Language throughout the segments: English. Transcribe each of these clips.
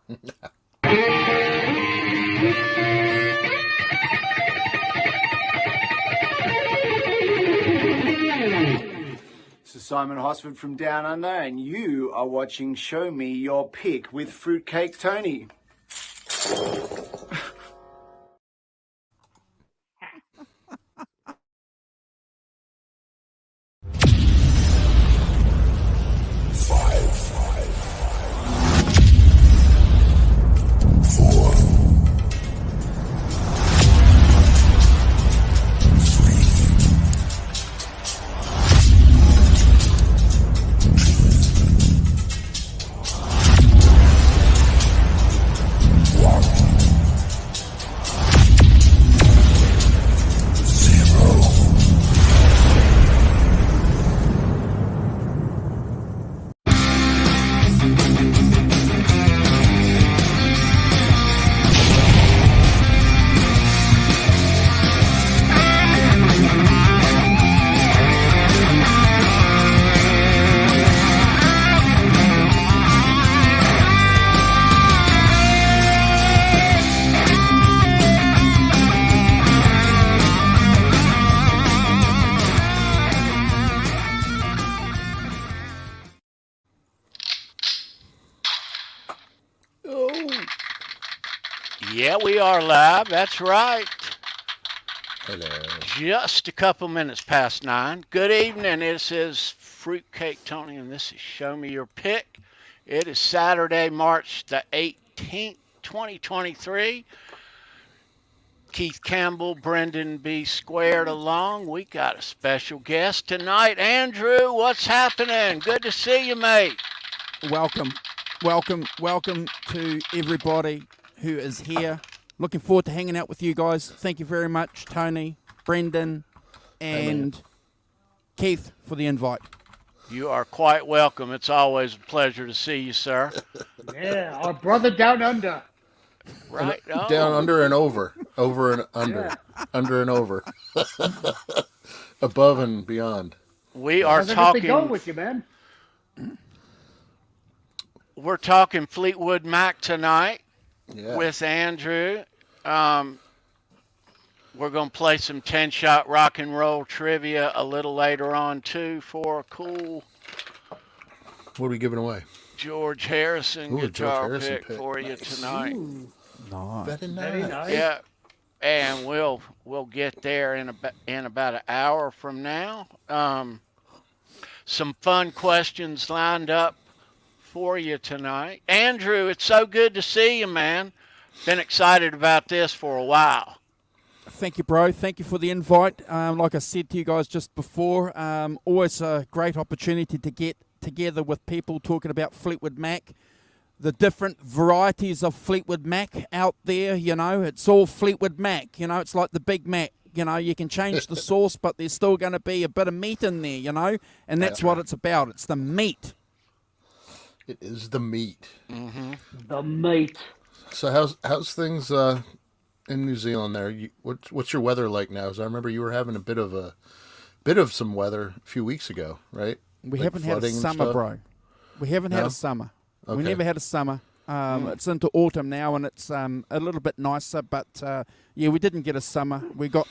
This is Simon Hosford from Down Under, and you are watching Show Me Your Pick with Fruitcake Tony. Yeah, we are live. That's right. Hello. Just a couple minutes past 9. Good evening. This is Fruitcake Tony, and this is Show Me Your Pick. It is Saturday, March the 18th, 2023. Keith Campbell, Brendan B. Squared along. We got a special guest tonight. Andrew, what's happening? Good to see you, mate. Welcome to everybody who is here. Looking forward to hanging out with you guys. Thank you very much, Tony, Brendan, and Keith for the invite. You are quite welcome. It's always a pleasure to see you, sir. Yeah, our brother down under. Right. Oh. Down, under, and over. Over and under. Yeah. Under and over. Above and beyond. We are How's everything talking. going with you, man? We're talking Fleetwood Mac tonight. Yeah. With Andrew. We're going to play some 10-shot rock and roll trivia a little later on, too, for a cool What are we giving away? George Harrison Ooh, guitar George Harrison pick for you Nice. tonight. Ooh, Nice. Very very nice. nice. Yeah, and we'll get there in about an hour from now. Some fun questions lined up for you tonight. Andrew, it's so good to see you, man. Been excited about this for a while. Thank you, bro. Thank you for the invite. Like I said to you guys just before, always a great opportunity to get together with people talking about Fleetwood Mac, the different varieties of Fleetwood Mac out there. You know, it's all Fleetwood Mac. You know, it's like the Big Mac. You know, you can change the sauce, but there's still going to be a bit of meat in there, you know, and that's what it's about. It's the meat. It is the meat. Mm-hmm. The mate. So how's things in New Zealand there? What's your weather like now? Because I remember you were having a bit of some weather a few weeks ago, right? We Like haven't had a flooding and summer, stuff? bro. We haven't had a summer. Okay. We never had a summer. It's into autumn now, and it's a little bit nicer. But yeah, we didn't get a summer. We got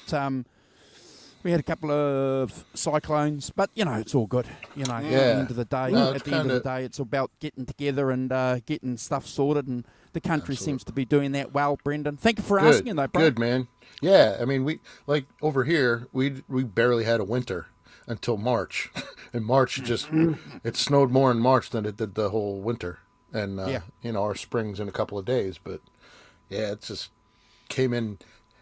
we had a couple of cyclones, but you know it's all good. You know, at the end of the day, it's about getting together and getting stuff sorted, and the country seems to be doing that well. Brendan, thank you for asking, though, bro. Good, man. Yeah, I mean, we like over here, we barely had a winter until March. In March, it snowed more in March than it did the whole winter. And, you know, our spring's in a couple of days. But, yeah, it just came in.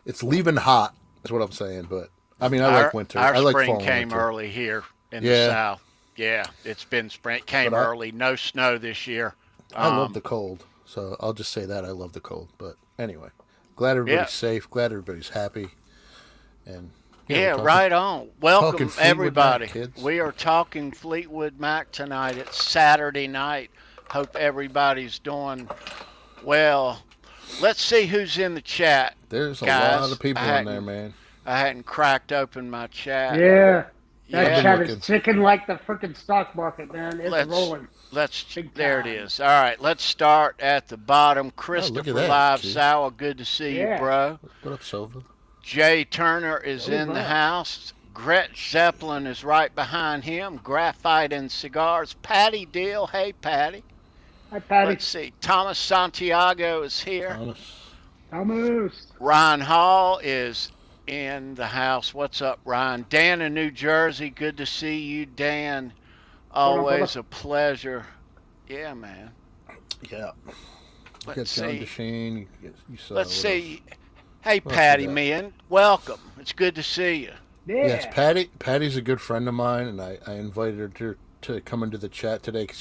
It's leaving hot is what I'm saying. But, I mean, I like winter. Our I like spring fall and came winter. early here in the South. Yeah, it's been spring. Came early. No snow this year. I love the cold. So I'll just say that. I love the cold. But, anyway, glad everybody's safe. Glad everybody's happy. And yeah, right on. Welcome, everybody. Mac, kids. We are talking Fleetwood Mac tonight. It's Saturday night. Hope everybody's doing well. Let's see who's in the chat. There's a guys. lot of people in there, man. I hadn't cracked open my chat. Yeah. That Yeah. chat looking. is ticking like the freaking stock market, man. It's Let's rolling. Big there it time. is. All right, let's start at the bottom. look at Christopher that, Live Keith. Sour, good to see you, Yeah. bro. What up, Silva? Jay Turner is Oh, in the wow. house. Gret Zeppelin is right behind him. Graphite and Cigars. Patty Deal. Hey, Patty. Hi, Patty. Let's see. Thomas Santiago is here. Thomas. Ryan Hall is in the house. What's up, Ryan? Dan in New Jersey. Good to see you, Dan. Always a pleasure. Yeah, man. Yeah. Let's Got John see. DeShane. You saw Let's what see. Hey, What else Patty, we got? man. Welcome. It's good to see you. Yeah. Yes, Patty. Patty's a good friend of mine, and I invited her to come into the chat today because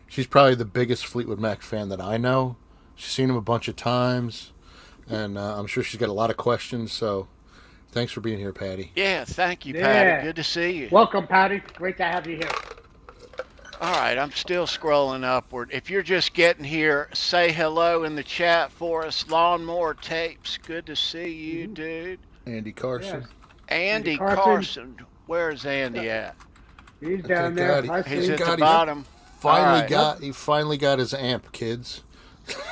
she's probably the biggest Fleetwood Mac fan that I know. She's seen him a bunch of times, and I'm sure she's got a lot of questions. So, thanks for being here, Patty. Yeah, thank you, Yeah. Patty. Good to see you. Welcome, Patty. Great to have you here. All right, I'm still scrolling upward. If you're just getting here, say hello in the chat for us. Lawnmower Tapes, good to see you, dude. Andy Carson. Andy Carson. Carson. Where's Andy at? He's Okay, down there. got it. I He's see. at God, the he bottom. He finally got his amp, kids.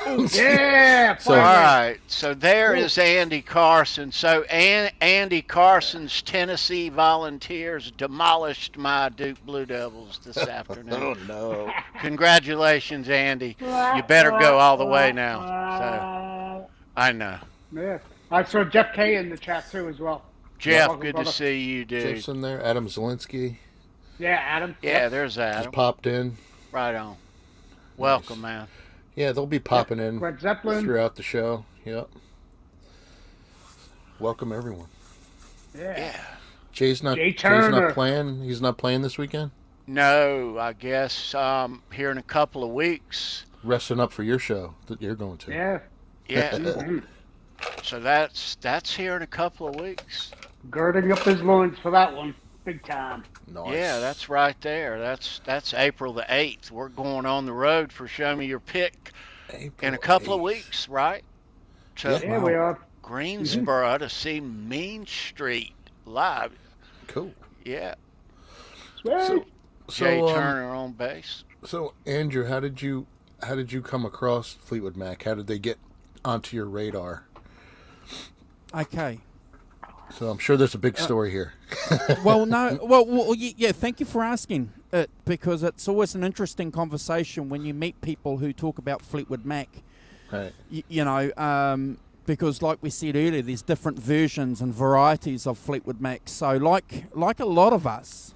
Yeah. So- All finally. right, so there is Andy Carson. So Andy Carson's Tennessee Volunteers demolished my Duke Blue Devils this afternoon. no. Congratulations, Andy. You better go all the way now. So I know. Yeah. I saw Jeff K in the chat too as well. Jeff, Welcome, good brother. to see you, dude. Jeff's in there. Adam Zielinski Yeah, Adam. Yeah, there's just Adam. popped in. Right on. Welcome, man. Yeah, they'll be popping in Gret Zeppelin. throughout the show. Yep. Welcome everyone. Yeah. Yeah. Jay's Jay not Turner. playing. He's not playing this weekend. No, I guess here in a couple of weeks. Resting up for your show that you're going to. Yeah. Yeah. So that's here in a couple of weeks. Girding up his loins for that one. Big time. Nice. Yeah, that's right there. That's April the 8th. We're going on the road for Show Me Your Pick April in a couple 8th. of weeks, right? To Yeah, we are. Greensboro to see Mean Street live. Cool. Yeah. Sweet. Jay So, Turner on bass. so Andrew, how did you come across Fleetwood Mac? How did they get onto your radar? Okay. So I'm sure there's a big story here. Well, no. Well, yeah. Thank you for asking it, because it's always an interesting conversation when you meet people who talk about Fleetwood Mac. Right. Because like we said earlier, there's different versions and varieties of Fleetwood Mac. So like a lot of us,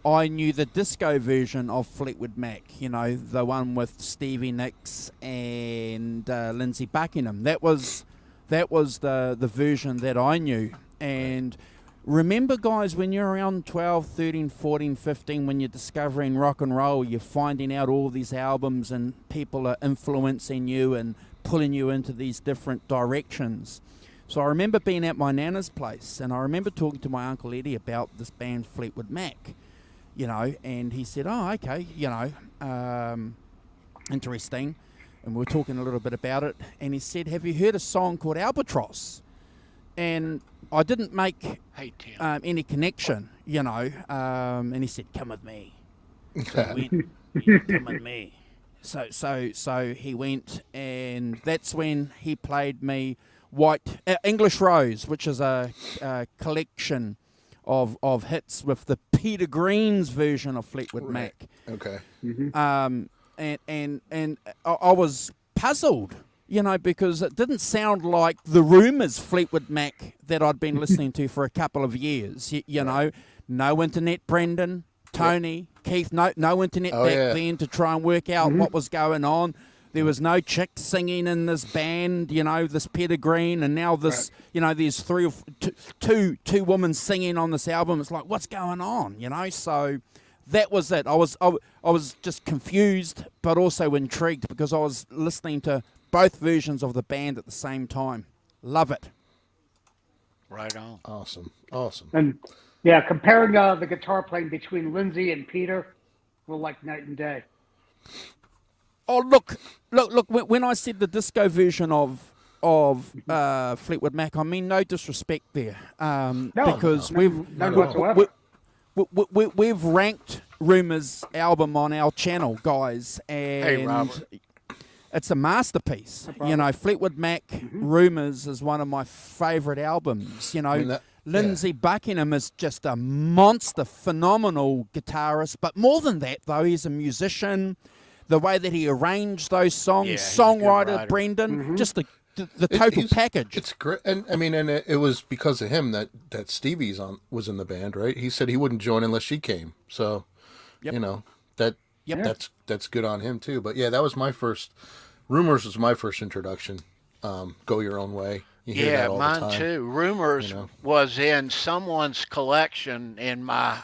I knew the disco version of Fleetwood Mac. You know, the one with Stevie Nicks and Lindsey Buckingham. That was the version that I knew. And remember, guys, when you're around 12, 13, 14, 15, when you're discovering rock and roll, you're finding out all these albums and people are influencing you and pulling you into these different directions. So I remember being at my nana's place, and I remember talking to my Uncle Eddie about this band Fleetwood Mac, and he said, oh, okay, interesting. And we were talking a little bit about it, and he said, have you heard a song called Albatross? And I didn't make Hey, Tim. any connection, and he said, come with me. So we went, come with me. So he went, and that's when he played me English Rose, which is a collection of hits with the Peter Green's version of Fleetwood Mac. Okay. And I was puzzled, because it didn't sound like the Rumours Fleetwood Mac that I'd been listening to for a couple of years. No internet, Brendan, Tony, Keith, no internet back then to try and work out what was going on. There was no chick singing in this band, this Peter Green, and now this, there's two women singing on this album. It's like, what's going on, So that was it. I was just confused, but also intrigued because I was listening to both versions of the band at the same time. Love it. Right on. Awesome. And yeah, comparing the guitar playing between Lindsey and Peter were like night and day. Oh, look! When I said the disco version of of Fleetwood Mac. I mean, no disrespect there, because none whatsoever. we've ranked Rumours album on our channel, guys, and Hey, Robert. it's a masterpiece. You know, Fleetwood Mac Rumours is one of my favourite albums. You know, Lindsey Buckingham is just a monster, phenomenal guitarist. But more than that, though, he's a musician. The way that he arranged those songs, songwriter Brendan, just the total package. It's great, and I mean, and it was because of him that Stevie's was in the band, right? He said he wouldn't join unless she came. So, you know that's good on him too. But yeah, that was my first. Rumours was my first introduction. Go Your Own Way. You hear that all mine the time. too. Rumours was in someone's collection in my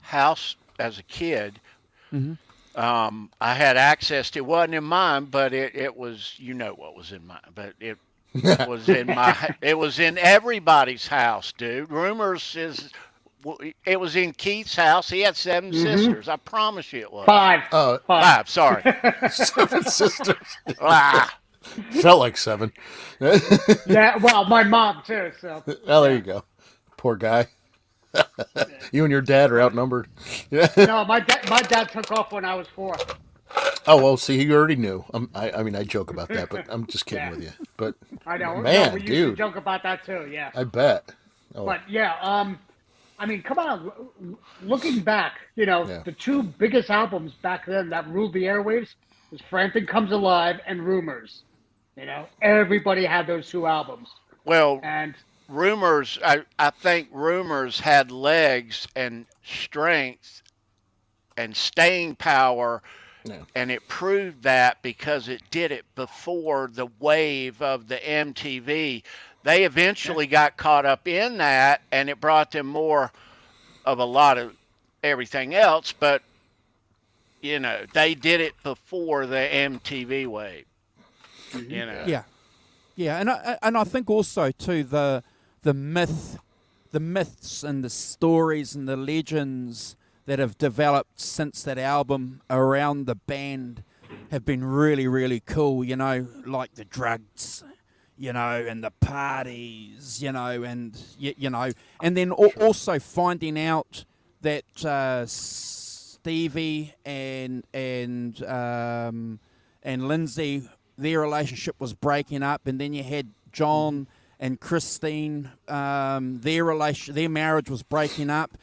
house as a kid. I had access to it. Wasn't in mine, but it was, what was in mine, but it was in it was in everybody's house, dude. It was in Keith's house. He had 7 sisters. I promise you it was. 5. 5, sorry. 7 sisters. Ah. Felt like 7. Yeah, well, my mom too. So. Oh, there you go. Poor guy. You and your dad are outnumbered. No, my dad took off when I was 4. Oh, well, see, you already knew. I mean, I joke about that, but I'm just kidding with you. But I know, man, we used dude, to joke about that too. Yeah, I bet. Oh. But yeah, I mean, come on. Looking back, the 2 biggest albums back then that ruled the airwaves was Frampton Comes Alive and Rumours. Everybody had those 2 albums. Well, and Rumours, I think Rumours had legs and strength and staying power, and it proved that because it did it before the wave of the MTV. They eventually got caught up in that, and it brought them more of a lot of everything else, but, they did it before the MTV wave. Yeah, and I think also too the myths and the stories and the legends that have developed since that album around the band have been really, really cool. Like the drugs, and the parties, and then also finding out that Stevie and Lindsay, their relationship was breaking up, and then you had John and Christine, their marriage was breaking up,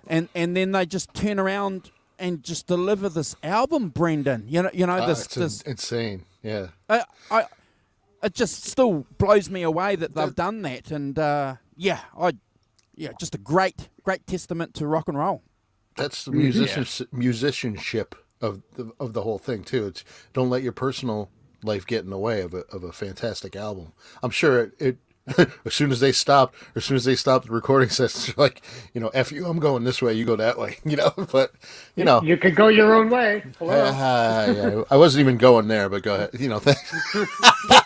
and then they just turn around and just deliver this album, Brendan. This insane. Yeah. It just still blows me away that they've done that, and just a great testament to rock and roll. That's the musicianship of the whole thing too. It's don't let your personal life get in the way of a fantastic album. I'm sure it as soon as they stopped the recording sessions, like, F you, I'm going this way, you go that way, but you could go your own way. Yeah, I wasn't even going there, but go ahead.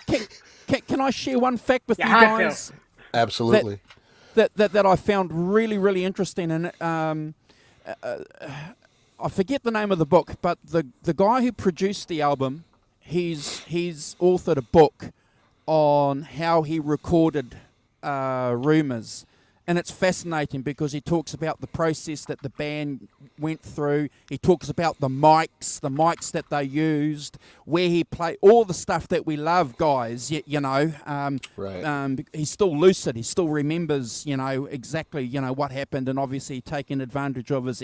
Thanks. Can I share one fact with you guys? Absolutely. That I found really, really interesting, and I forget the name of the book, but the guy who produced the album, he's authored a book on how he recorded Rumours, and it's fascinating because he talks about the process that the band went through. He talks about the mics that they used, where he played, all the stuff that we love, guys. Right. He's still lucid. He still remembers, exactly, what happened, and obviously taking advantage of his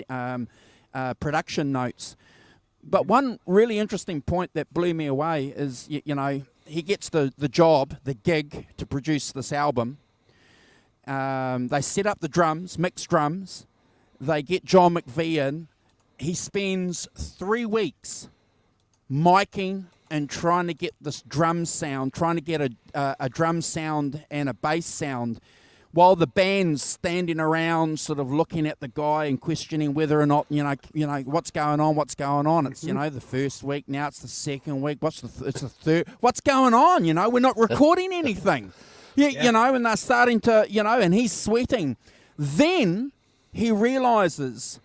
production notes. But one really interesting point that blew me away is, he gets the gig to produce this album. They set up the drums, mixed drums. They get John McVie in. He spends 3 weeks and trying to get this drum sound, trying to get a drum sound and a bass sound, while the band's standing around sort of looking at the guy and questioning whether or not, what's going on. It's, the first week, now it's the second week, it's the third, what's going on, we're not recording anything. And they're starting to, and he's sweating. Then he realizes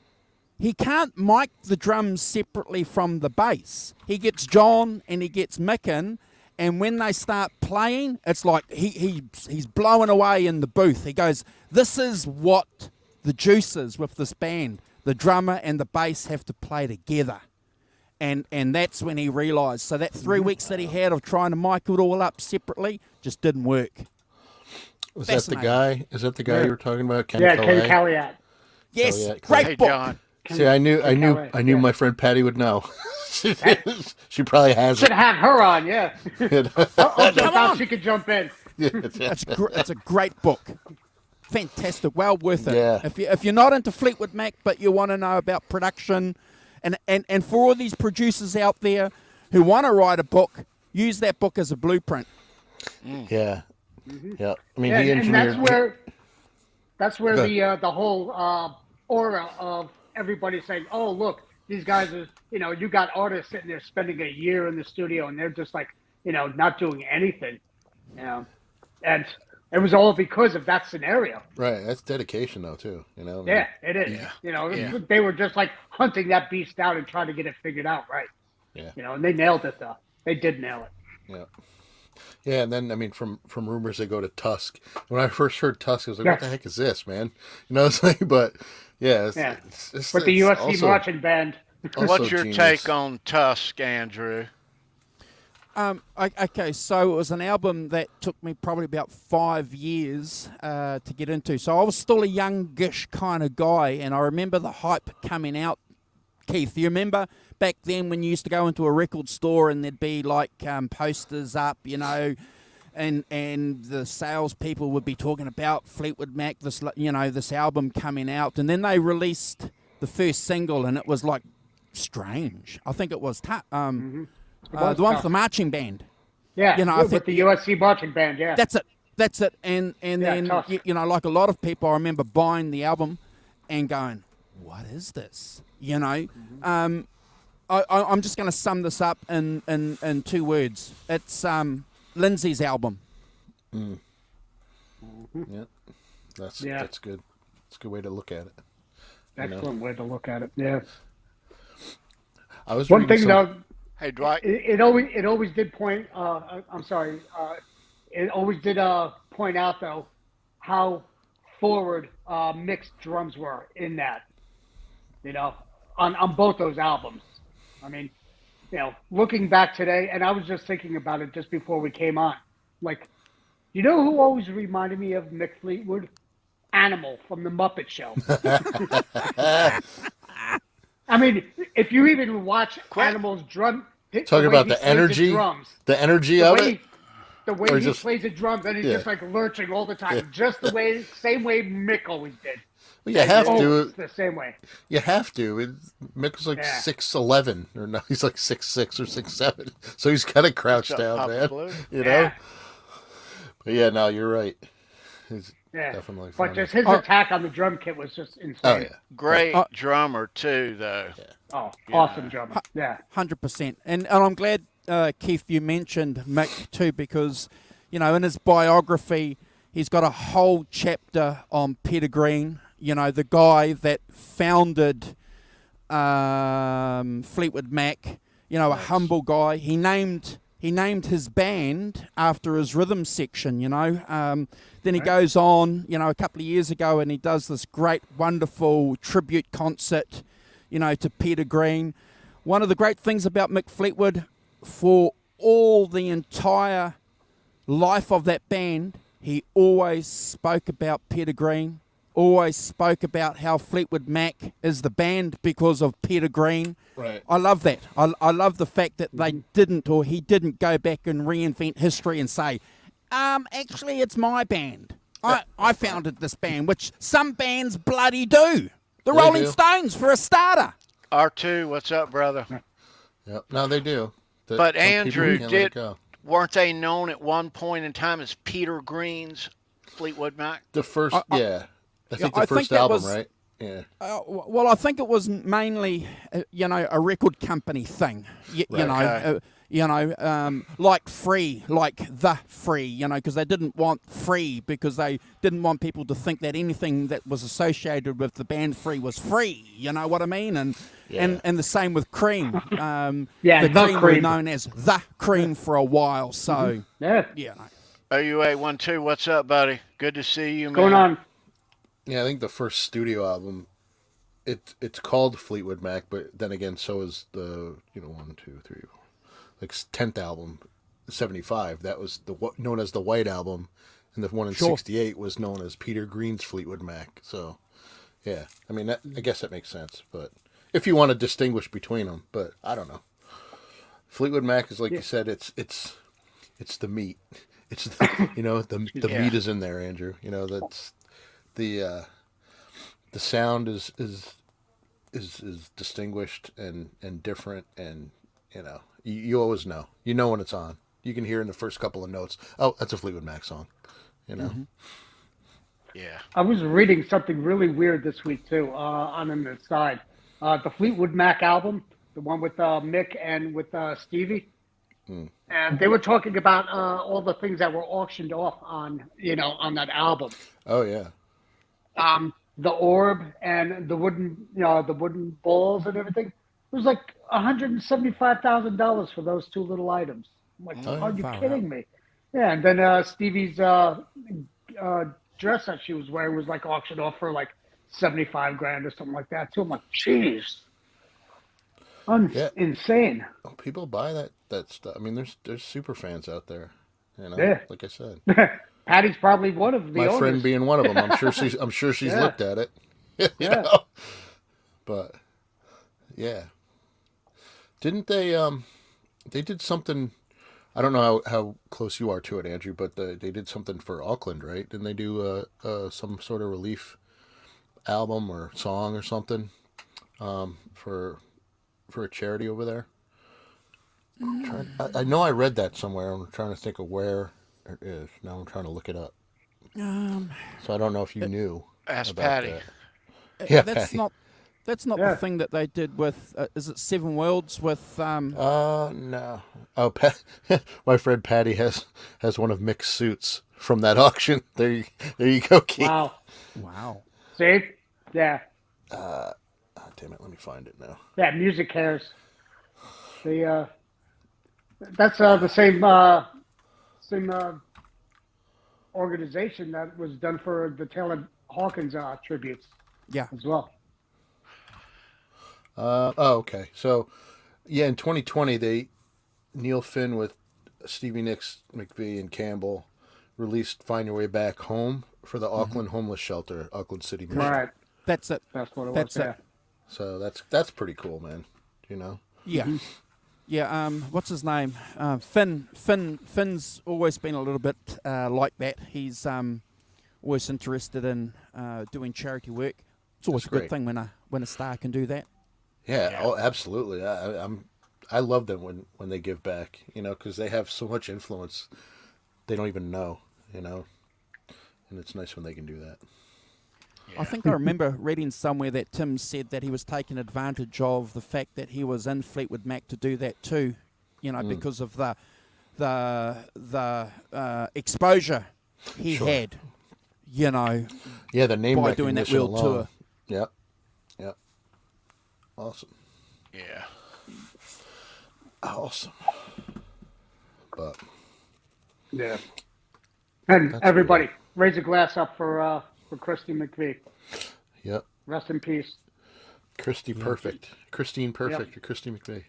he can't mic the drums separately from the bass. He gets John and he gets Mick in, And when they start playing, it's like he's blown away in the booth. He goes, this is what the juice is with this band. The drummer and the bass have to play together. And that's when he realised. So that 3 weeks that he had of trying to mic it all up separately just didn't work. Is that the guy? Is that the guy you were talking about? Ken Ken Calais? Calliat. Yes, great book. John. See, I knew my friend Patty would know. she probably has Should it. have her on, yeah. Come on. She could jump in. It's a great book. Fantastic, well worth it. Yeah. If you're not into Fleetwood Mac, but you want to know about production, and for all these producers out there who want to write a book, use that book as a blueprint. Yeah. Yeah. I mean, Yeah, he and engineered. that's where the whole aura of everybody saying, "Oh, look, these guys are, you got artists sitting there spending a year in the studio, and they're just like, not doing anything, and it was all because of that scenario." Right. That's dedication, though, too. Yeah, it is. Yeah. They were just like hunting that beast out and trying to get it figured out right. Yeah. And they nailed it though. They did nail it. Yeah. Yeah, and then, I mean, from rumors, they go to Tusk. When I first heard Tusk, I was like, what the heck is this, man? It's like, but, yeah. It's With the USC also, marching band. What's your genius. take on Tusk, Andrew? Okay, so it was an album that took me probably about 5 years to get into. So I was still a youngish kind of guy, and I remember the hype coming out. Keith, you remember back then when you used to go into a record store and there'd be like posters up, and the salespeople would be talking about Fleetwood Mac, this album coming out, and then they released the first single, and it was like strange. I think it was the one with the marching band. Yeah, I with think the USC marching band. Yeah, that's it. And then Tusk. like a lot of people, I remember buying the album and going, "What is this?" I'm just going to sum this up in 2 words. It's Lindsay's album. Yeah. That's good. It's a good way to look at it. excellent way to look at it. Yeah. I was One thing though. Hey, Dwight. It always did point. I'm sorry. It always did point out though how forward mixed drums were in that. On both those albums. I mean, looking back today, and I was just thinking about it just before we came on. Like, who always reminded me of Mick Fleetwood? Animal from the Muppet Show. I mean, if you even watch Animal's drum, talk about the energy, the energy of it. The way he plays the drums, and he's just like lurching all the time, just the same way Mick always did. Well, you have to. The same way. You have to. Mick was like 6'11", or no, he's like 6'6" or 6'7", so he's kind of crouched down, man. But yeah, no, you're right. He's definitely funny. But just his attack on the drum kit was just insane. Oh yeah, great drummer too, though. Yeah. Oh, awesome drummer. Yeah, 100%. And I'm glad, Keith, you mentioned Mick too, because in his biography, he's got a whole chapter on Peter Green. The guy that founded Fleetwood Mac, a humble guy. He named his band after his rhythm section, Then he goes on, a couple of years ago, and he does this great, wonderful tribute concert, to Peter Green. One of the great things about Mick Fleetwood, for all the entire life of that band, he always spoke about Peter Green. Always spoke about how Fleetwood Mac is the band because of Peter Green. Right. I love that. I love the fact that he didn't go back and reinvent history and say, actually, it's my band. I founded this band, which some bands bloody do. The Rolling Stones, for a starter. R2, what's up, brother? Yep. No, they do. But Andrew, weren't they known at one point in time as Peter Green's Fleetwood Mac? The first, I think the first album, right? Yeah. Well, I think it was mainly, a record company thing. Like free, like the free, because they didn't want free because they didn't want people to think that anything that was associated with the band Free was free. You know what I mean? And the same with Cream. The Cream were known as the Cream for a while. So yeah. OUA12, what's up, buddy? Good to see you, man. Going on? Yeah, I think the first studio album, it's called Fleetwood Mac, but then again, so is the 1, 2, 3, 4, like 10th album, 75. That was known as the White Album, and the one in 68 was known as Peter Green's Fleetwood Mac. So, yeah, I mean, I guess that makes sense. But if you want to distinguish between them, but I don't know. Fleetwood Mac is like you said, it's the meat. It's the meat is in there, Andrew. That's the sound is distinguished and different, and you always know when it's on. You can hear in the first couple of notes, oh, that's a Fleetwood Mac song. Yeah. I was reading something really weird this week too. On the side, the Fleetwood Mac album, the one with Mick and with Stevie. And they were talking about all the things that were auctioned off on that album. Oh yeah. The orb and the wooden balls and everything. It was like $175,000 for those two little items. I'm like, are you kidding me? Yeah, and then Stevie's dress that she was wearing was like auctioned off for like $75,000 or something like that too. I'm like, jeez. Insane. Oh, people buy that stuff. I mean, there's super fans out there. Like I said. Patty's probably one of the my owners. friend being one of them. I'm sure she's looked at it. But yeah, didn't they? They did something. I don't know how close you are to it, Andrew, but they did something for Auckland, right? Didn't they do some sort of relief album or song or something for a charity over there? I know I read that somewhere. I'm trying to think of where it is. Now I'm trying to look it up. So I don't know if you knew. Ask about Patty. That. Yeah, that's Patty. That's not the thing that they did with. Is it Seven Worlds with? No. Oh, my friend Patty has one of Mick's suits from that auction. There you go, Keith. Wow. See? Yeah. Damn it! Let me find it now. Yeah, Music Cares. That's the same organization that was done for the Taylor Hawkins tributes. Yeah. As well. Okay. So, yeah, in 2020, Neil Finn with Stevie Nicks, McVie, and Campbell released "Find Your Way Back Home" for the Auckland homeless shelter, Auckland City, Michigan. Right. That's it. That's what it That's was. it. So that's pretty cool, man. Yeah. Yeah. What's his name? Finn's always been a little bit like that. He's always interested in doing charity work. It's always a good thing when a star can do that. Yeah. Oh, absolutely. I love them when they give back. Because they have so much influence, they don't even know. And it's nice when they can do that. I think I remember reading somewhere that Tim said that he was taking advantage of the fact that he was in Fleetwood Mac to do that too, because of the exposure he had, Yeah, the name by doing that world tour. Yep. Awesome. Yeah. Awesome. But yeah. And everybody, raise a glass up for Christy McVie. Yep. Rest in peace. Christy Perfect. Christine Perfect or Christy McVie.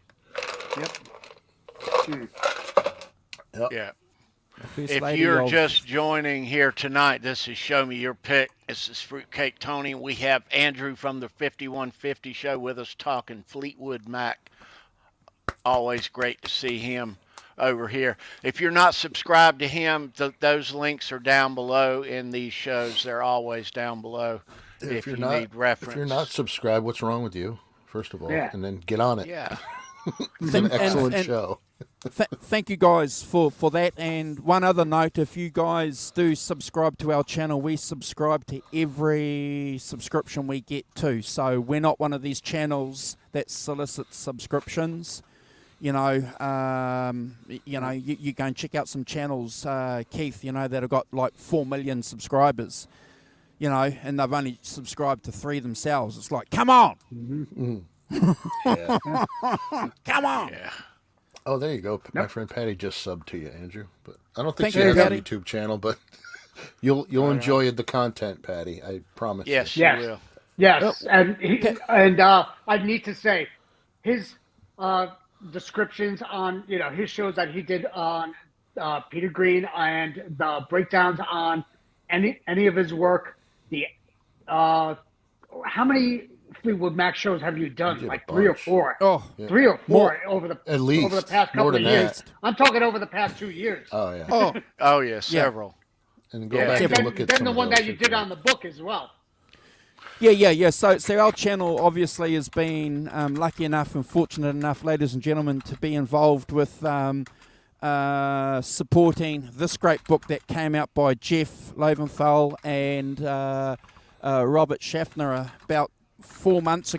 Yep. Yeah. If you're just joining here tonight, this is Show Me Your Pick. This is Fruitcake Tony. We have Andrew from the 5150 show with us talking Fleetwood Mac. Always great to see him over here. If you're not subscribed to him, those links are down below in these shows. They're always down below if you need reference. If you're not subscribed, what's wrong with you, first of all? Yeah. And then get on it. Yeah. It's an excellent show. Thank you guys for that. And one other note, if you guys do subscribe to our channel, we subscribe to every subscription we get to. So we're not one of these channels that solicits subscriptions. You go and check out some channels, Keith, that have got like 4 million subscribers, and they've only subscribed to 3 themselves. It's like, come on. Yeah. Come on. Yeah. Oh, there you go. My friend Patty just subbed to you, Andrew. But I don't think Thank she you, has Patty. a YouTube channel, but you'll enjoy the content, Patty. I promise. Yes, Yes. you will. Yes, and I need to say, his descriptions on his shows that he did on Peter Green and the breakdowns on any of his work. How many Fleetwood Mac shows have you done? did a Like 3 or bunch. 4. Oh, Yeah. 3 or 4 over the At least. over the past More couple of than years. that. I'm talking over the past 2 years. Oh, yeah. oh, Oh, yeah, several. And go Yeah. back and and then, look at then some the of one those that you did are on the book as well. yeah. So our channel obviously has been lucky enough and fortunate enough, ladies and gentlemen, to be involved with supporting this great book that came out by Jeff Loventhal and Robert Gnfnr about 5 months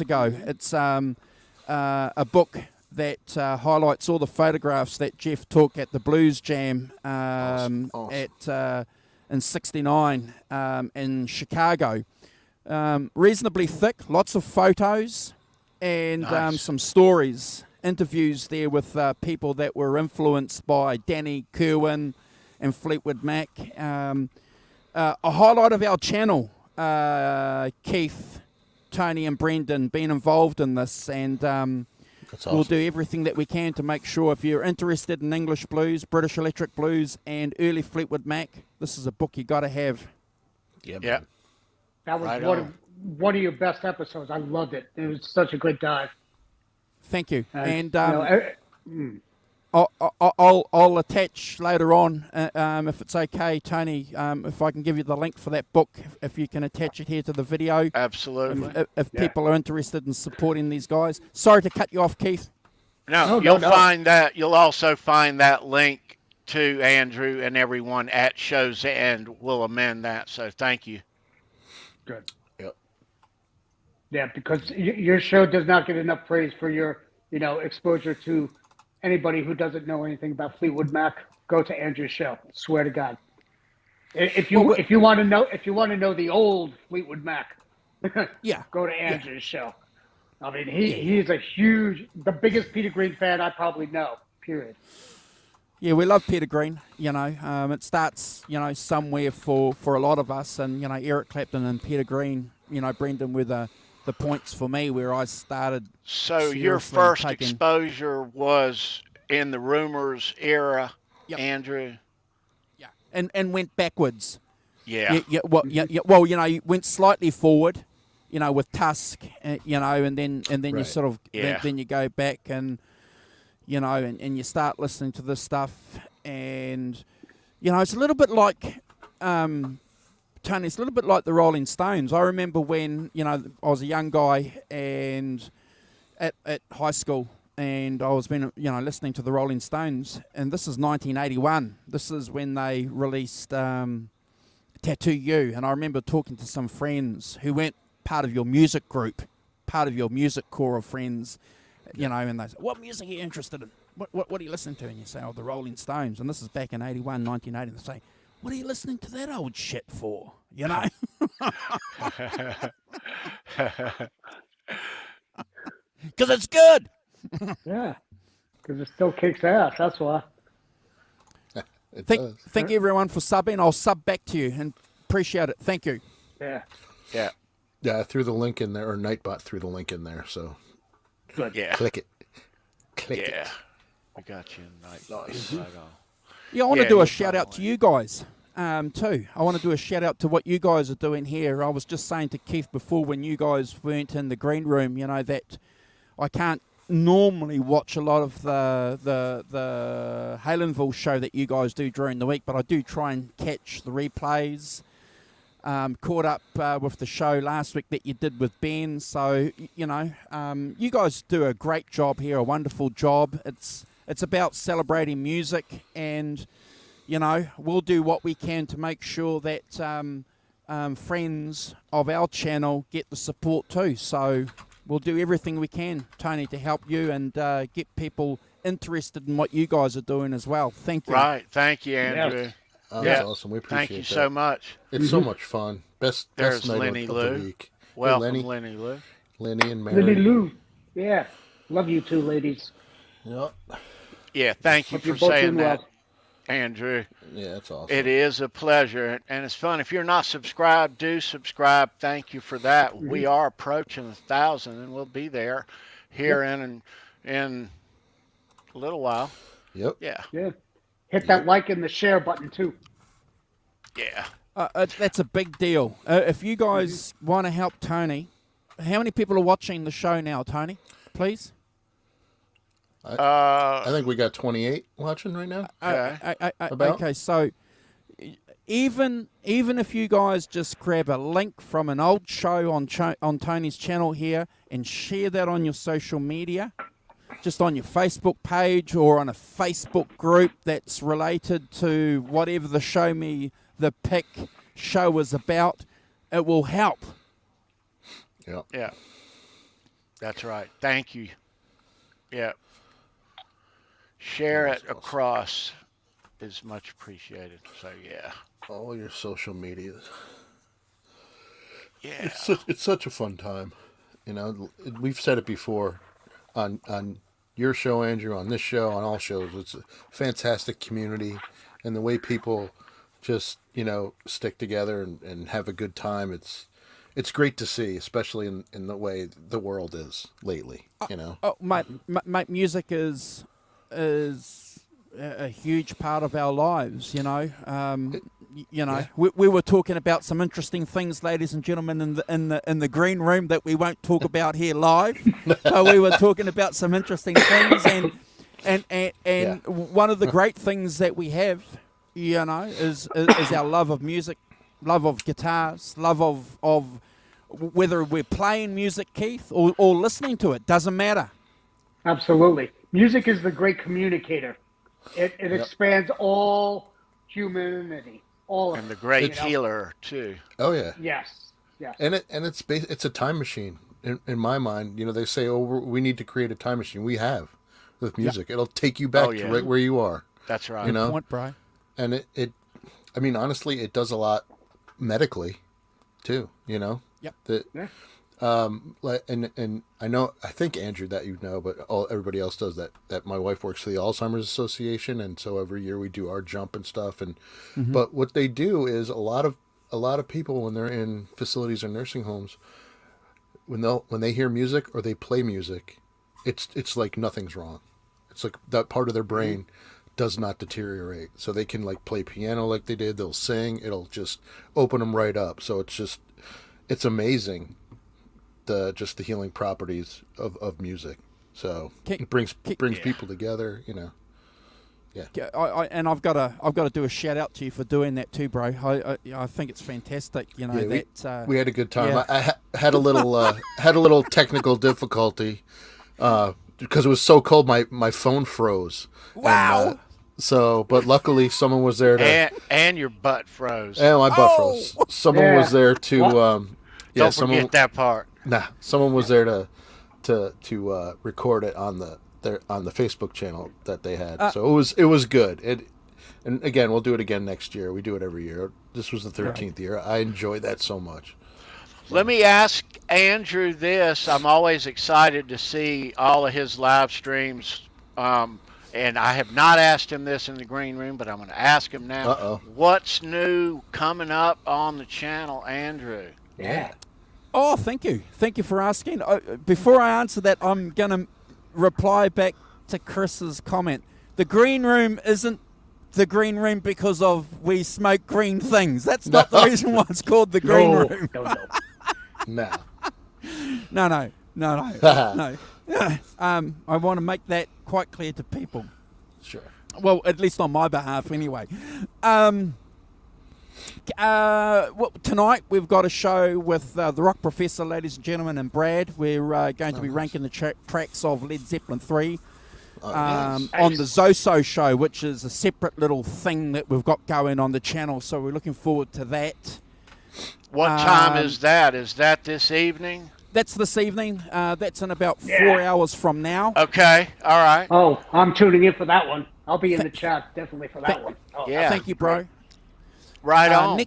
ago. It's a book that highlights all the photographs that Jeff took at the Blues Jam Awesome. in '69 in Chicago. Reasonably thick, lots of photos and Nice. some stories, interviews there with people that were influenced by Danny Kirwan and Fleetwood Mac. A highlight of our channel, Keith, Tony and Brendan being involved in this, and That's awesome. we'll do everything that we can to make sure if you're interested in English blues, British electric blues and early Fleetwood Mac, this is a book you got to have. Yeah. Yeah. man. That was Right one of your best episodes. I loved it. It was such a great dive. Thank you. And I'll attach later on, if it's okay, Tony, if I can give you the link for that book, if you can attach it here to the video. Absolutely. If people are interested in supporting these guys. Sorry to cut you off, Keith. No, No, you'll no. find that. You'll also find that link to Andrew and everyone at Show's End. We'll amend that. So thank you. Good. Yep. Yeah, because your show does not get enough praise for your, exposure to anybody who doesn't know anything about Fleetwood Mac. Go to Andrew's show. Swear to God. If you want to know the old Fleetwood Mac, Yeah. go to Andrew's show. I mean, he's the biggest Peter Green fan I probably know. Period. Yeah, we love Peter Green. It starts, somewhere for a lot of us, and Eric Clapton and Peter Green. Brendan were the points for me where I started. So your seriously first taking- exposure was in the Rumors era, Yep. Andrew? Yeah, and went backwards. Yeah. Well, you went slightly forward, with Tusk, and then you Right. sort of Yeah. then you go back and and you start listening to this stuff, and it's a little bit like Tony. It's a little bit like the Rolling Stones. I remember when I was a young guy and at high school, and I was listening to the Rolling Stones, and this is 1981. This is when they released Tattoo You, and I remember talking to some friends who weren't part of your music group, part of your music core of friends, and they said, what music are you interested in? What are you listening to? And you say, oh, the Rolling Stones. And this is back in 1980. And they say, what are you listening to that old shit for? Because it's good. Yeah, because it still kicks ass. That's why. It Thank does. you, everyone, for subbing. I'll sub back to you and appreciate it. Thank you. Yeah. Yeah. Yeah, I threw the link in there, or Nightbot threw the link in there, so Good. Yeah. click it. Click Yeah. it. We got you tonight. Nice. Right on. Yeah, I want to Yeah, do no a shout out to you guys too. I want to do a shout out to what you guys are doing here. I was just saying to Keith before, when you guys weren't in the green room, that I can't normally watch a lot of the Halenville show that you guys do during the week, but I do try and catch the replays. caught up with the show last week that you did with Ben. So, you guys do a great job here, a wonderful job. It's about celebrating music, and, we'll do what we can to make sure that friends of our channel get the support too. So we'll do everything we can, Tony, to help you and get people interested in what you guys are doing as well. Thank you. Right. Thank you, Andrew. Yes. That's awesome. We appreciate it. Thank you so much. It's so much fun. Best There's night Lenny of Lou. the week. Welcome, Hey, Lenny Lou. Lenny and Mary. Lenny Lou. Yeah. Love you too, ladies. Yep. Yeah, thank you Hope you're for both saying doing that, well. Andrew. Yeah, that's awesome. It is a pleasure, and it's fun. If you're not subscribed, do subscribe. Thank you for that. We are approaching 1,000, and we'll be there here in a little while. Yep. Yeah. Yeah. Hit that like and the share button too. Yeah. That's a big deal. If you guys want to help Tony, how many people are watching the show now, Tony? Please. I think we got 28 watching right now. Okay, so even if you guys just grab a link from an old show on Tony's channel here and share that on your social media, just on your Facebook page or on a Facebook group that's related to whatever the Show Me the Pick show is about, it will help. Yep. Yeah. That's right. Thank you. Yeah. Share it across is much appreciated. So, yeah. All your social medias. Yeah. It's such a fun time. We've said it before on your show, Andrew, on this show, on all shows. It's a fantastic community, and the way people just, stick together and have a good time. It's great to see, especially in the way the world is lately, Oh, mate, music is a huge part of our lives, We were talking about some interesting things, ladies and gentlemen, in the green room that we won't talk about here live. So we were talking about some interesting things, and one of the great things that we have, is our love of music, love of guitars, love of whether we're playing music, Keith, or listening to it, doesn't matter. Absolutely. Music is the great communicator. It expands all humanity. All of And it, the great healer, too. Oh, yeah. Yes. And it's a time machine in my mind. They say, we need to create a time machine. We have with music. It'll take you back to right where you are. That's right. Good point, bro. And honestly, it does a lot medically too. Yep. And I think Andrew that but everybody else does that my wife works for the Alzheimer's Association, and so every year we do our jump and stuff, and but what they do is a lot of people, when they're in facilities or nursing homes, when they hear music or they play music, it's like nothing's wrong. It's like that part of their brain does not deteriorate, so they can play piano like they did, they'll sing, it'll just open them right up. So it's amazing the healing properties of music. So it brings people together, Yeah. And I've got to do a shout out to you for doing that too, bro. I think it's fantastic. We had a good time. Yeah. I had a little technical difficulty because it was so cold. My phone froze. Wow. And, but luckily someone was there to. And your butt froze. And my butt froze. Someone was there to. Don't forget that part. Nah, someone was there to record it on the Facebook channel that they had. So it was good. And again, we'll do it again next year. We do it every year. This was the 13th year. I enjoyed that so much. Let me ask Andrew this. I'm always excited to see all of his live streams. And I have not asked him this in the green room, but I'm going to ask him now. Uh-oh. What's new coming up on the channel, Andrew? Yeah. Oh, thank you. Thank you for asking. Before I answer that, I'm going to reply back to Chris's comment. The green room isn't the green room because of we smoke green things. That's not the reason why it's called the green room. No. No. I want to make that quite clear to people. Sure. Well, at least on my behalf, anyway. Tonight we've got a show with the Rock Professor, ladies and gentlemen, and Brad. We're going to be ranking the tracks of Led Zeppelin 3 on the Zoso show, which is a separate little thing that we've got going on the channel. So we're looking forward to that. What time is that? Is that this evening? That's this evening. That's in about 4 hours from now. Okay, all right. Oh, I'm tuning in for that one. I'll be in the chat definitely for that one. Oh, yeah. Thank you, bro. Right on.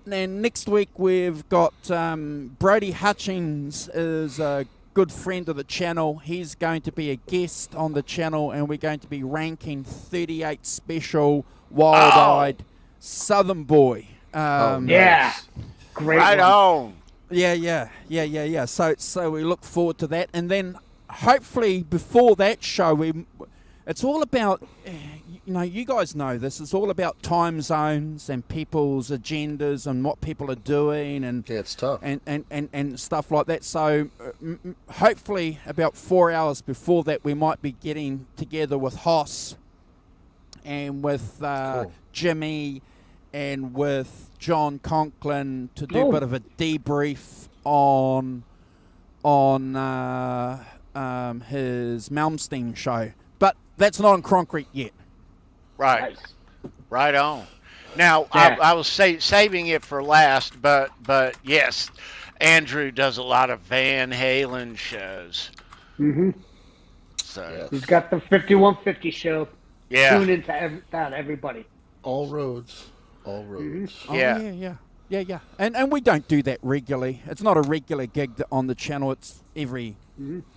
Next week we've got Brody Hutchings is a good friend of the channel. He's going to be a guest on the channel, and we're going to be ranking 38 Special Wild-Eyed Southern Boy. Yeah. Great right one. on. Yeah. So we look forward to that, and then hopefully before that show, it's all about, you guys know this. It's all about time zones and people's agendas and what people are doing, and it's tough, and stuff like that. So hopefully about 4 hours before that, we might be getting together with Hoss and with Jimmy and with John Conklin to do a bit of a debrief on his Malmsteen show. But that's not on concrete yet. Right. Nice. Right on. Now, I was saving it for last, but yes, Andrew does a lot of Van Halen shows. Mm-hmm. So he's got the 5150 show. Yeah. Tune into that, everybody. All roads. Mm-hmm. Yeah. Yeah. And we don't do that regularly. It's not a regular gig on the channel. It's every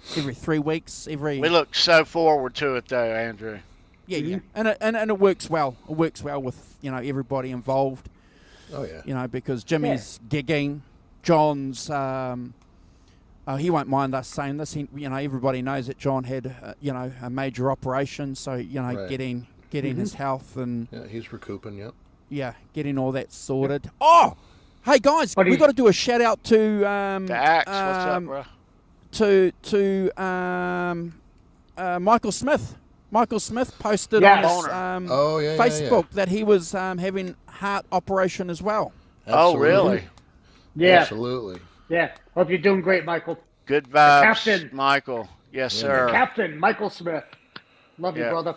3 weeks. We look so forward to it, though, Andrew. Yeah. And it works well. It works well with everybody involved. Oh yeah. Because Jimmy's gigging, John's. He won't mind us saying this. Everybody knows that John had a major operation. So getting his health and he's recouping. Yep. Yeah, getting all that sorted. Oh, hey guys, we got to do a shout out to Dax. What's up, bro? To Michael Smith. Michael Smith posted on his Facebook that he was having heart operation as well. Absolutely. Oh, really? Yeah. Absolutely. Yeah. Hope you're doing great, Michael. Good vibes, Captain Michael. Yes, sir. Captain Michael Smith. Love you, brother.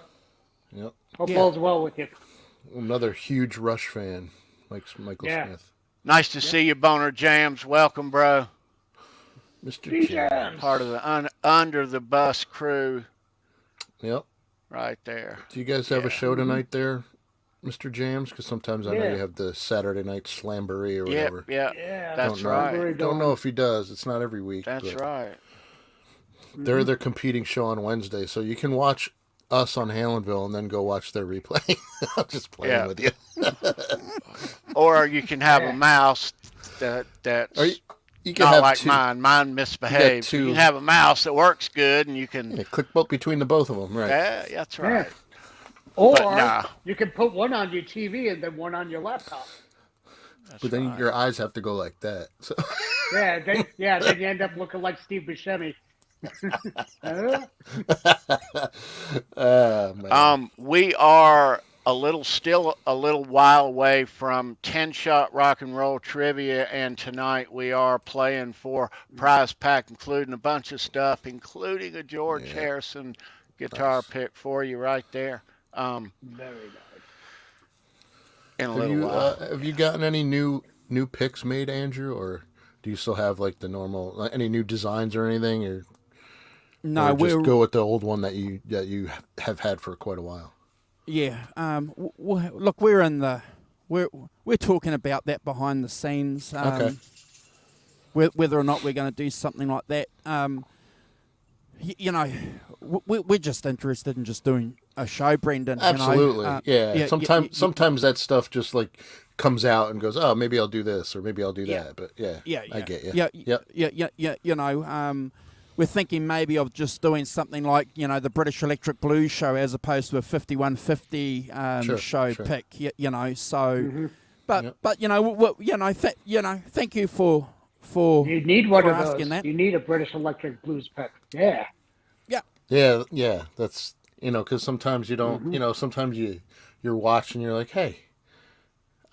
Yep. Hope all's well with you. Another huge Rush fan, like Michael Smith. Nice to see you, Boner Jams. Welcome, bro. Mr. Jams. Part of the Under the Bus crew. Yep. Right there. Do you guys have a show tonight there, Mr. Jams? Because sometimes I know you have the Saturday night slamboree or whatever. Yeah, that's right. Don't know if he does. It's not every week. That's right. They're their competing show on Wednesday, so you can watch us on Halenville and then go watch their replay. I'm just playing with you. Or you can have a mouse that's you can not have like two. Mine misbehaves. You can have a mouse that works good, and you can click between the both of them, right? Yeah, that's right. Or you can put one on your TV and then one on your laptop. But then your eyes have to go like that. So. Then you end up looking like Steve Buscemi. We are still a little while away from 10-shot rock and roll trivia, and tonight we are playing for prize pack, including a bunch of stuff, including a George Harrison guitar pick for you right there. Very nice. In a little while. Have you gotten any new picks made, Andrew, or do you still have like the normal any new designs or anything, or? No, we just go with the old one that you have had for quite a while. Yeah. Look, we're talking about that behind the scenes. Okay. Whether or not we're going to do something like that. We're just interested in just doing a show, Brendan. Absolutely. Sometimes that stuff just like comes out and goes, oh, maybe I'll do this or maybe I'll do that. But I get you. We're thinking maybe of just doing something like, the British Electric Blues show as opposed to a 5150 show pick, so, but thank you for you need one of asking those. That. You need a British Electric Blues pick. Yeah. That's, because sometimes you don't, sometimes you're watching, you're like, hey,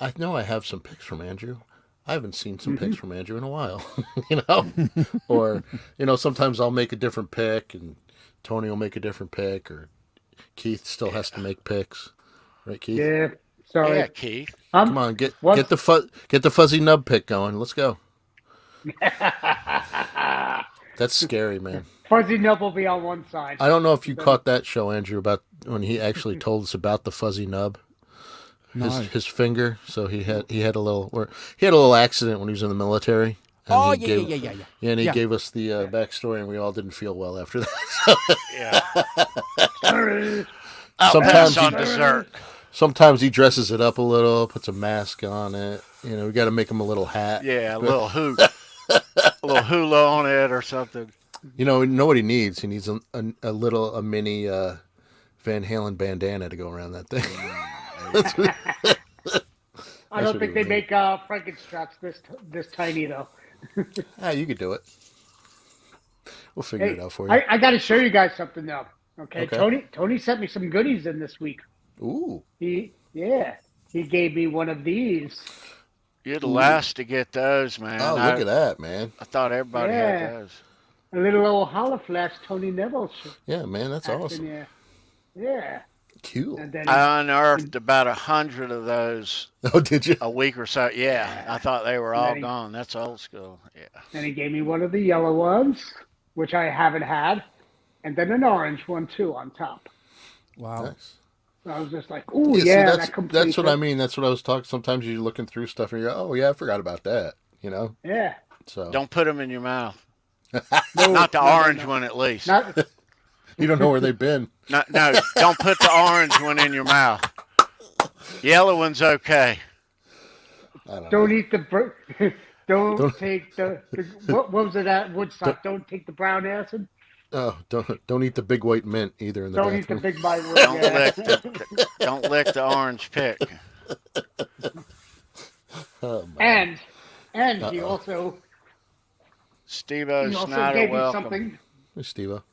I know I have some picks from Andrew. I haven't seen some picks from Andrew in a while, you know? Or, you know, sometimes I'll make a different pick and Tony will make a different pick, or Keith still has to make picks. Right, Keith? Yeah, sorry. Yeah, Keith. Come on, get the fuzzy nub pick going. Let's go. That's scary, man. Fuzzy nub will be on one side. I don't know if you caught that show, Andrew, about when he actually told us about the fuzzy nub. No. His finger. So he had a little accident when he was in the military. And Yeah. Yeah, and he gave us the backstory, and we all didn't feel well after that. Yeah. Sometimes on dessert. Sometimes he dresses it up a little, puts a mask on it. You know, we got to make him a little hat. Yeah, a little hula on it or something. You know what he needs? He needs a mini Van Halen bandana to go around that thing. I don't think they make Frankenstraps this tiny though. You could do it. We'll figure it out for you. I got to show you guys something though. Okay, Tony sent me some goodies in this week. Ooh. He gave me one of these. You're the last to get those, man. Oh, look at that, man. I thought everybody had those. A little old holoflash Tony Neville. Yeah, man, that's awesome. Yeah. Cool. And then I unearthed about 100 of those. Oh, did you? A week or so. Yeah, I thought they were all gone. That's old school. Yeah. And he gave me one of the yellow ones, which I haven't had, and then an orange one too on top. Wow. Nice. So I was just like, "Ooh, that's what I mean. That's what I was talking. Sometimes you're looking through stuff and you're, oh yeah, I forgot about that. You know? Yeah. So don't put them in your mouth. No, Not the orange one, at least. You don't know where they've been. No, don't put the orange one in your mouth. Yellow one's okay. Don't eat the. Don't take the. What was it at Woodstock? Don't take the brown acid. Oh, don't eat the big white mint either in the Don't bathroom. eat the big white mint. Don't lick the orange pick. Oh, and he also. Steve-O He also Snyder, gave me welcome. something. Hey, Steve-O.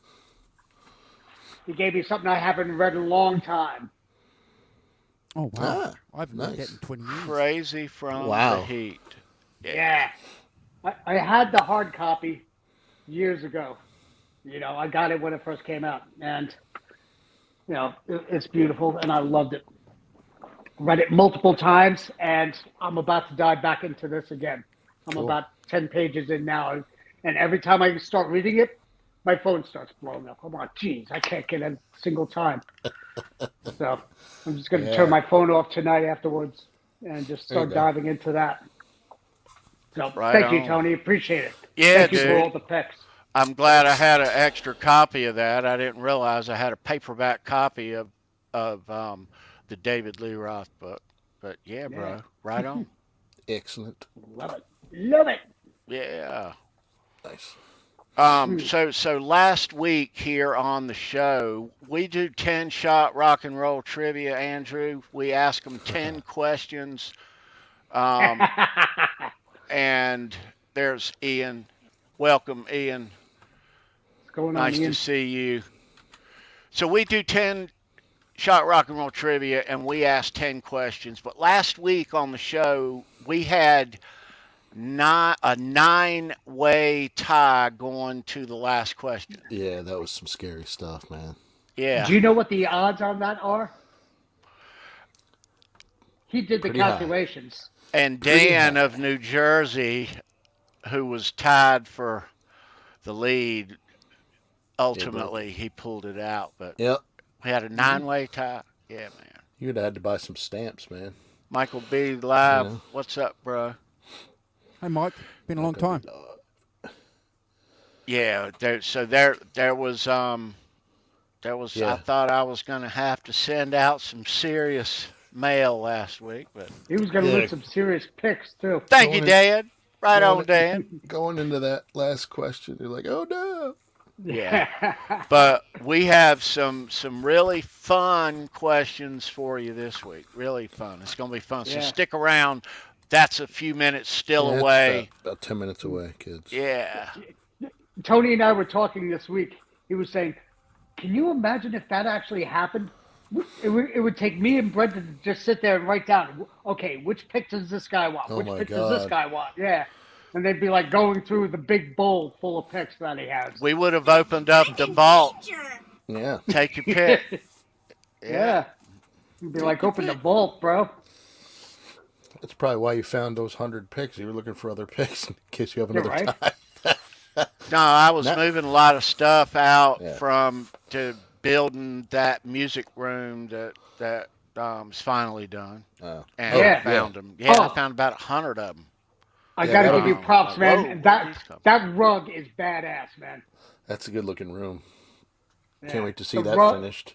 He gave me something I haven't read in a long time. Oh, wow. I haven't read that in 20 years. Crazy from the Heat. Yeah. I had the hard copy years ago. You know, I got it when it first came out. And, you know, it's beautiful, and I loved it. Read it multiple times, and I'm about to dive back into this again. I'm about 10 pages in now. And every time I start reading it, my phone starts blowing up. I'm like, geez, I can't get a single time. So I'm just going to turn my phone off tonight afterwards and just start diving into that. So thank you, Tony. Appreciate it. Yeah, thank you for all the picks. I'm glad I had an extra copy of that. I didn't realize I had a paperback copy of the David Lee Roth book. But yeah, bro, right on. Excellent. Love it. Love it. Yeah. Nice. So last week here on the show, we do 10-shot rock and roll trivia, Andrew. We ask them 10 questions. And there's Ian. Welcome, Ian. What's going on, nice Ian? to see you. So we do 10-shot rock and roll trivia, and we ask 10 questions. But last week on the show, we had a 9-way tie going to the last question. Yeah, that was some scary stuff, man. Yeah. Do you know what the odds on that are? He did the calculations. And Dan of New Jersey, who was tied for the lead, ultimately he pulled it out. But we had a 9-way tie. Yeah, man. You'd have had to buy some stamps, man. Michael B. Live, what's up, bro? Hey, Mike. Been a long time. Yeah, there was I thought I was going to have to send out some serious mail last week, but he was going to win some serious picks too. Thank you, Dad. Right on, Dad. Going into that last question, you're like, oh no. Yeah, but we have some really fun questions for you this week. Really fun. It's going to be fun. So stick around. That's a few minutes still away. About 10 minutes away, kids. Yeah. Tony and I were talking this week. He was saying, can you imagine if that actually happened? it would take me and Brendan to just sit there and write down, okay, which pick does this guy want? Oh Which my pick does this God. guy want? Yeah. And they'd be like going through the big bowl full of picks that he has. We would have opened up the vault. Yeah. Take your pick. Yeah. You'd be like, open the vault, bro. That's probably why you found those 100 picks. You were looking for other picks in case you have another right. tie. No, I was moving a lot of stuff out Yeah. to building that music room that is finally done. Oh. And Yeah. I found them. Yeah, Oh. I found about 100 of them. I Yeah, gotta that'll give you be- props, man. Whoa, That rug is badass, man. That's a good looking room. Yeah. Can't wait to see The that rug- finished.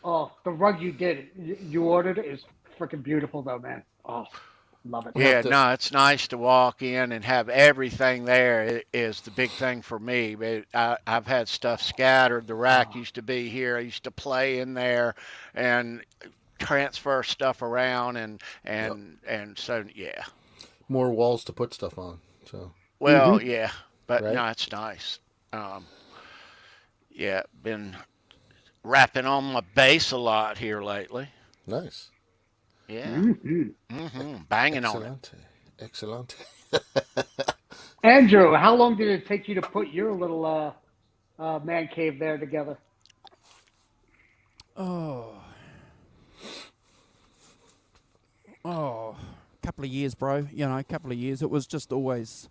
Oh, the rug you ordered is freaking beautiful, though, man. Oh, love it. We Yeah, have to- no, it's nice to walk in and have everything there. It is the big thing for me. But I've had stuff scattered. The rack used to be here. I used to play in there and transfer stuff around and so yeah. More walls to put stuff on. So Well, yeah, but Right. no, it's nice. Yeah, been rapping on my bass a lot here lately. nice. Yeah, Mm-hmm. banging on it. Excellent. Andrew, how long did it take you to put your little man cave there together? Oh, a couple of years, bro. You know, a couple of years. It was just always,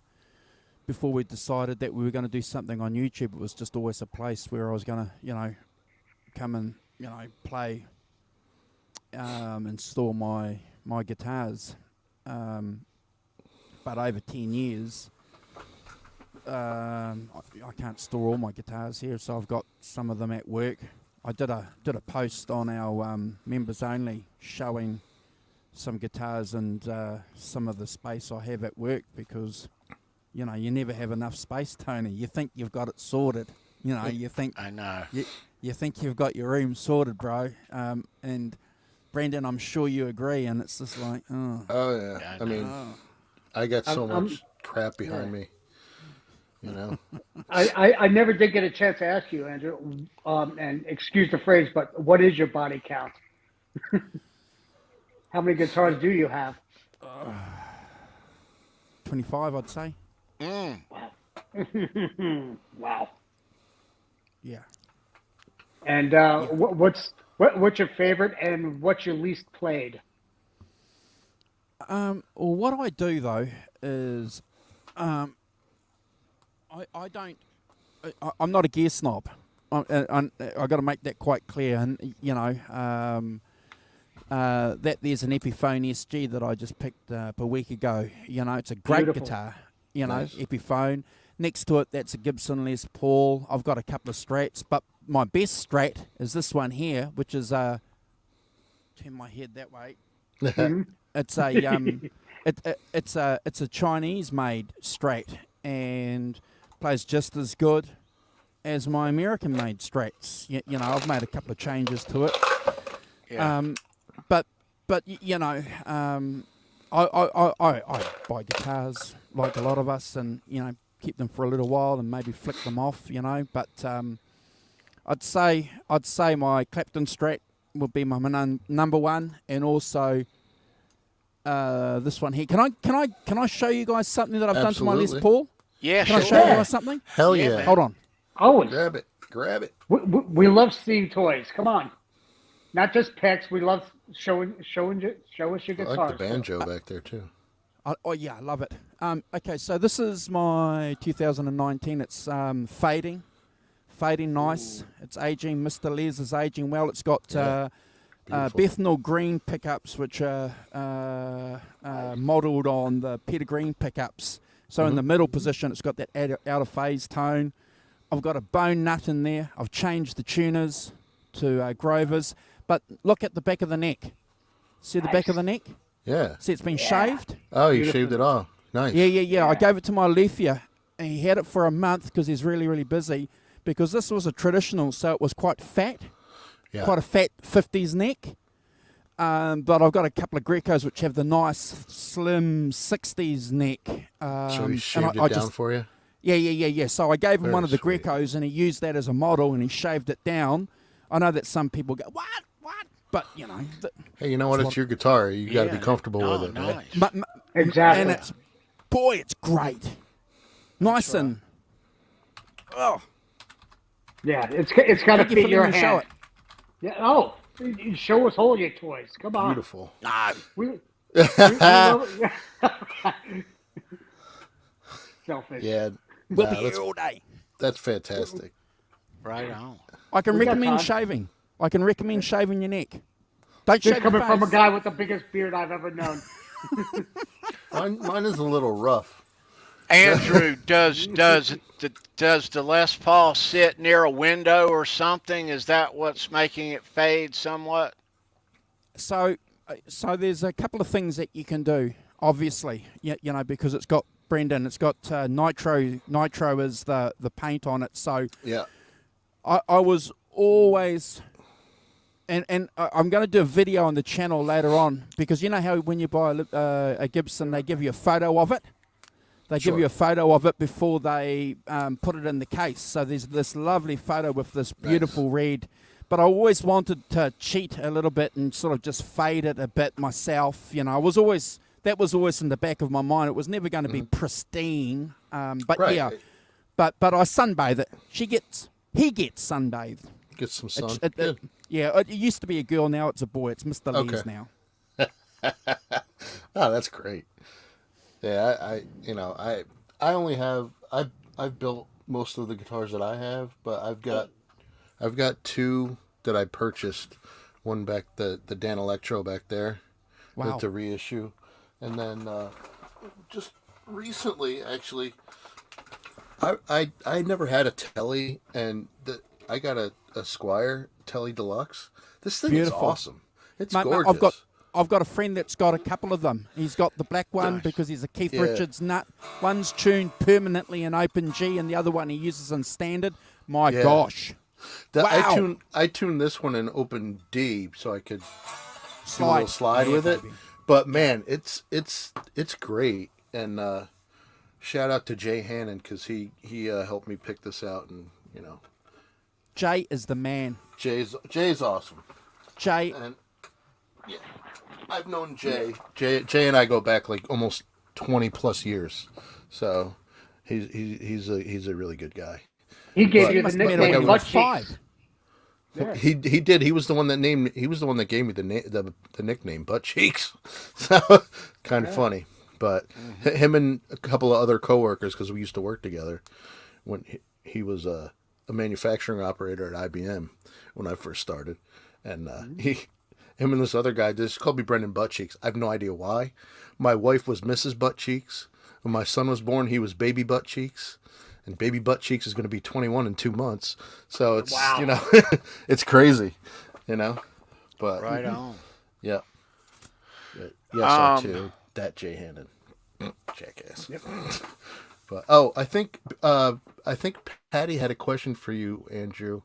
before we decided that we were going to do something on YouTube, it was just always a place where I was going to, you know, come and, you know, play and store my guitars. But over 10 years, I can't store all my guitars here, so I've got some of them at work. I did a post on our members only showing some guitars and some of the space I have at work, because you know you never have enough space, Tony. You think you've got it sorted, you know. You think I know. you think you've got your room sorted, bro. And Brendan, I'm sure you agree. And it's just like, oh, Oh yeah. Yeah, I mean, oh. I got so I'm- much crap behind me. You know. I never did get a chance to ask you, Andrew, and excuse the phrase, but what is your body count? How many guitars do you have? 25, I'd say. Wow. Yeah. And what's your favorite and what's your least played? Well, what I do though is, I don't. I'm not a gear snob. I got to make that quite clear. And you know, that there's an Epiphone SG that I just picked up a week ago. You know, it's a great Beautiful. guitar. You know, Nice. Epiphone. Next to it, that's a Gibson Les Paul. I've got a couple of Strats, but my best Strat is this one here, which is turn my head that way. It's a it's a Chinese-made Strat and plays just as good as my American-made Strats. You know, I've made a couple of changes to it. Yeah. But you know, I buy guitars like a lot of us, and you know, keep them for a little while and maybe flick them off. You know, but I'd say my Clapton Strat would be my number one, and also this one here. Can I show you guys something that I've done to my Les Absolutely. Paul? Yeah, Can I sure. show you guys something? Hell Yeah, yeah. man. Hold on. Always. Grab it. We love seeing toys. Come on. Not just picks. We love show us your I guitars. like the banjo back there too. Oh yeah, I love it. Okay, so this is my 2019. It's fading nice. It's aging. Mr. Les is aging well. It's got Yeah, beautiful. Bethnal green pickups, which are modelled on the Peter Green pickups. So in the middle position, it's got that out of phase tone. I've got a bone nut in there. I've changed the tuners to Grovers. But look at the back of the neck. See the back of the neck? Yeah. See, it's been shaved. Oh, you Beautiful. shaved it off. Nice. Yeah. I gave it to my luthier, and he had it for a month because he's really, really busy. Because this was a traditional, so it was quite fat, Yeah. quite a fat 50s neck. But I've got a couple of Grecos which have the nice, slim 60s neck. So he and shaved I it down just, for you? Yeah. So I gave him Very one of the sweet. Grecos, and he used that as a model, and he shaved it down. I know that some people go, what? But hey, you know what? It's your guitar. You got to be comfortable with it, man. Nice. Exactly. And it's great. Nice and yeah, it's got to fit your hand. Show it. Yeah. Oh, you show us all your toys. Come on. Beautiful. We selfish. Yeah. We'll be here all day. That's fantastic. Right on. I can We got recommend time. shaving. I can recommend shaving your neck. Don't This shave your coming face. from a guy with the biggest beard I've ever known. Mine is a little rough. Andrew, does the Les Paul sit near a window or something? Is that what's making it fade somewhat? So there's a couple of things that you can do. Obviously, because it's got Brendan, it's got nitro. Nitro is the paint on it. So Yeah. I was always, and I'm going to do a video on the channel later on, because you know how when you buy a Gibson, they give you a photo of it. They give you a photo of it before they put it in the case. So there's this lovely photo with this beautiful red. But I always wanted to cheat a little bit and sort of just fade it a bit myself. That was always in the back of my mind. It was never going to be pristine. But I sunbathe it. He gets sunbathed. Get some sun. It used to be a girl, now it's a boy. It's Mr. Lee's now. Oh, that's great. Yeah, I only have I've built most of the guitars that I have, but I've got two that I purchased. One back the Dan Electro back there. Wow. That's a reissue. And then just recently, actually, I never had a Telly, and I got a Squire Telly Deluxe. This thing is awesome. It's gorgeous. I've got a friend that's got a couple of them. He's got the black one because he's a Keith Richards nut. One's tuned permanently in open G, and the other one he uses in standard. My gosh. Wow. I tuned this one in open D so I could do a little slide with it. Baby. But man, it's great. And shout out to Jay Hannon, because he helped me pick this out, and Jay is the man. Jay's awesome. Jay. And yeah, I've known Jay. Jay and I go back like almost 20 plus years. So he's a really good guy. He gave you the nickname Butt Cheeks. Yeah. He did. He was the one that gave me the nickname Butt Cheeks. So kind of funny. But him and a couple of other coworkers, because we used to work together when he was a manufacturing operator at IBM when I first started, and him and this other guy just called me Brendan Butt Cheeks. I have no idea why. My wife was Mrs. Butt Cheeks. When my son was born, he was Baby Butt Cheeks. And Baby Butt Cheeks is going to be 21 in 2 months. So it's, it's crazy, But right on. Yeah. Yes, too. That Jay Hannon. Jackass. Yep. But I think Patty had a question for you, Andrew.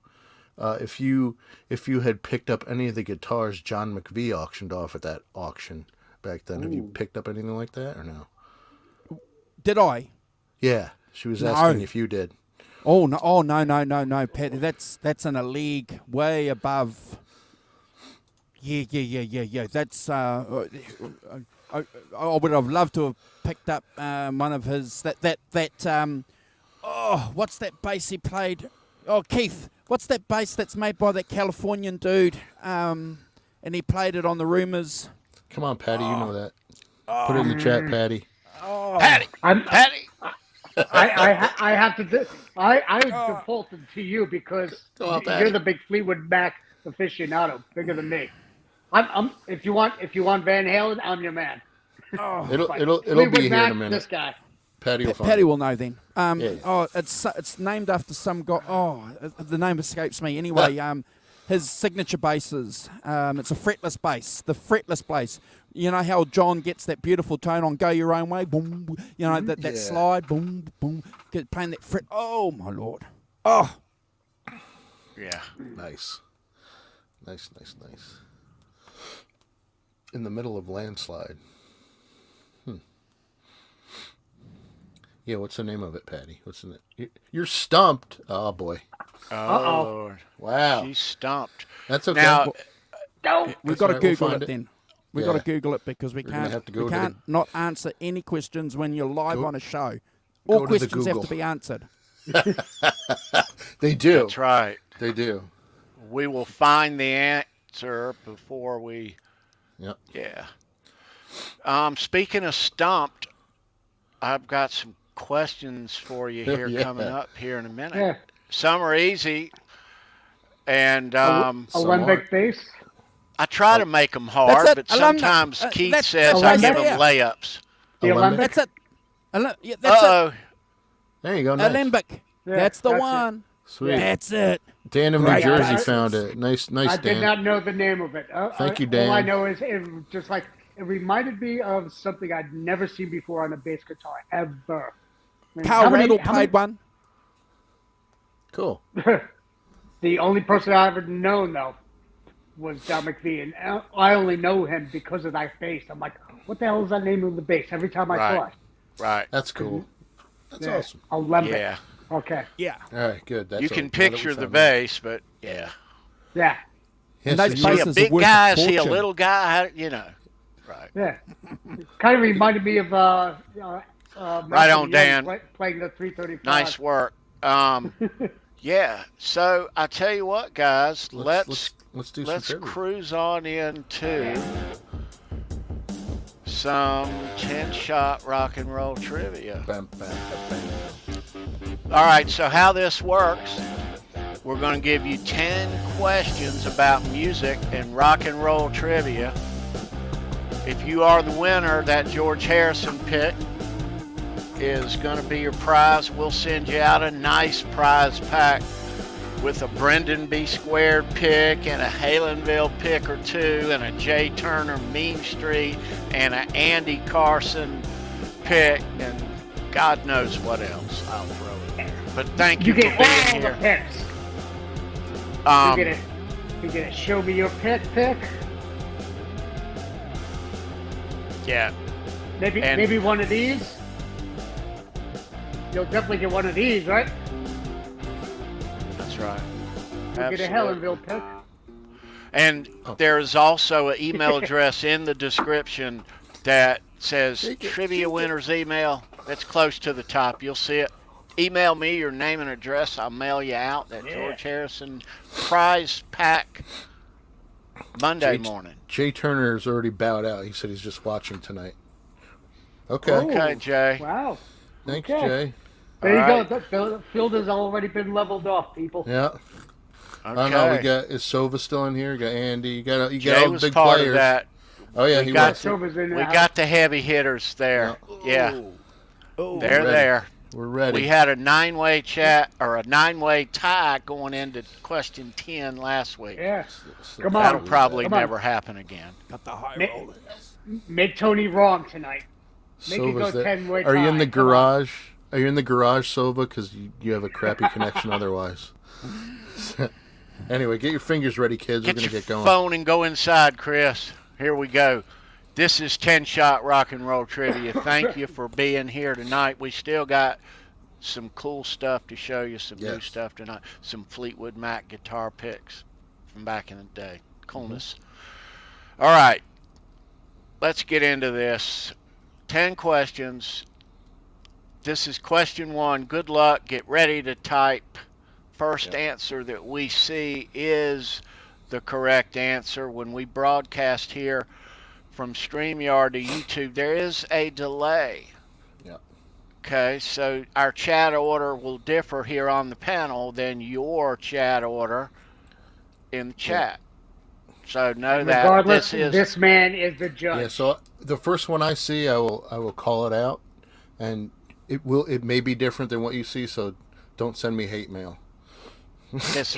If you had picked up any of the guitars John McVie auctioned off at that auction back then, have you picked up anything like that or no? Did I? Yeah, she was asking if you did. Oh no! No, Patty. That's in a league way above. Yeah. That's I would have loved to have picked up one of his what's that bass he played? Oh, Keith. What's that bass that's made by that Californian dude? And he played it on the Rumors. Come on, Patty, you know that. Put it in the chat, Patty. Patty. Patty. I have to. I defaulted to you because you're the big Fleetwood Mac aficionado, bigger than me. I'm. If you want Van Halen, I'm your man. It'll Fleetwood be here Mac, in a minute. This guy. Patty will find Patty it. will know then. Yeah. Oh, it's named after some guy. Oh, the name escapes me. Anyway, his signature basses. It's a fretless bass. The fretless bass. You know how John gets that beautiful tone on "Go Your Own Way." Boom. Boom. You know that slide. Boom. Boom. Playing that fret. Oh my lord. Oh. Yeah. Nice. In the middle of Landslide. Yeah, what's the name of it, Patty? What's in it? You're stumped. Oh boy. Oh Lord. Wow. She's stumped. That's okay. Now, Don't. We've got to all right, we'll Google find it then. We've got to Google it because we gonna have to go we to can't not answer any questions when you're live on a show. All go to the questions have Google. to be answered. They do. That's right. They do. We will find the answer before we. Yep. Yeah. Speaking of stumped, I've got some questions for you here coming up here in a minute. Yeah. Some are easy, and Olympic base. I try to make them hard, That's it. but sometimes Keith that's says I give Olympic. them layups. The Olympic. That's it. Yeah, that's Uh-oh. There you go. it. Nice. Olympic. Yeah, that's the that's it. one. Sweet. That's it. Dan of New Right. Jersey I- found it. Nice, I Dan. did not know the name of it. Thank you, All I Dan. know is it just like it reminded me of something I'd never seen before on a bass guitar ever. I mean, Carl Riddle how played one. Cool. The only person I ever known though was Don McVie, and I only know him because of that bass. I'm like, what the hell is that name of the bass? Every time I saw it. Right. That's cool. That's awesome. Olympic. Yeah. Okay. Yeah. All right, good. That's You can picture the bass, but yeah. Yeah. Yes, those you- Is he a Basses are big worth a guy? Is he a fortune. little guy? You know. Right. Yeah. Kind of reminded me of Right Malcolm on, Young Dan. playing the 335. Nice work. Yeah. So I tell you what, guys, let's do some trivia. cruise on into some 10-shot rock and roll trivia. Bam, bam, bam. All right, so how this works, we're going to give you 10 questions about music and rock and roll trivia. If you are the winner, that George Harrison pick is going to be your prize. We'll send you out a nice prize pack with a Brendan B. Squared pick and a Halenville pick or two and a Jay Turner Mean Street and an Andy Carson pick and God knows what else I'll throw in there. But thank you, You for get being all here. the picks. You get a show me your pick. Yeah. Maybe one of these. You'll definitely get one of these, right? That's right. You'll get a Absolutely. Helenville pick. And there is also an email address in the description that says trivia winners email. That's close to the top. You'll see it. Email me your name and address. I'll mail you out that George Harrison prize pack Monday morning. Jay Turner's already bowed out. He said he's just watching tonight. Okay. Okay, Jay. Wow. Thanks, Okay. Jay. There you All go. The field has already been leveled off, people. Yeah. Okay. I know we got is Sova still in here? You got Andy. You got Jay all the was big part players. of that. Oh yeah, We he got was. Silver's in We the house. got the heavy hitters there. Yeah. Oh, They're ready. there. We're ready. We had a 9-way chat or a 9-way tie going into question 10 last week. Yeah. Come on. That'll probably Come on. never happen again. Got the high Ma- rollers. Make Tony wrong tonight. Make it Sova's go there. 10-way Are you in tie. the Come on. garage? Are you in the garage, Sova? Because you have a crappy connection otherwise. Anyway, get your fingers ready, kids. We're Get gonna your get going. phone and go inside, Chris. Here we go. This is 10-shot rock and roll trivia. Thank you for being here tonight. We still got some cool stuff to show you, some new Yes. stuff tonight. Some Fleetwood Mac guitar picks from back in the day. Coolness. All right. Let's get into this. 10 questions. This is question 1. Good luck. Get ready to type. First answer that we see is the correct answer. When we broadcast here from StreamYard to YouTube, there is a delay. Yep. Okay, so our chat order will differ here on the panel than your chat order in the chat. So know that Regardless, this is this man is the judge. Yeah. So the first one I see, I will call it out, and it may be different than what you see. So don't send me hate mail. this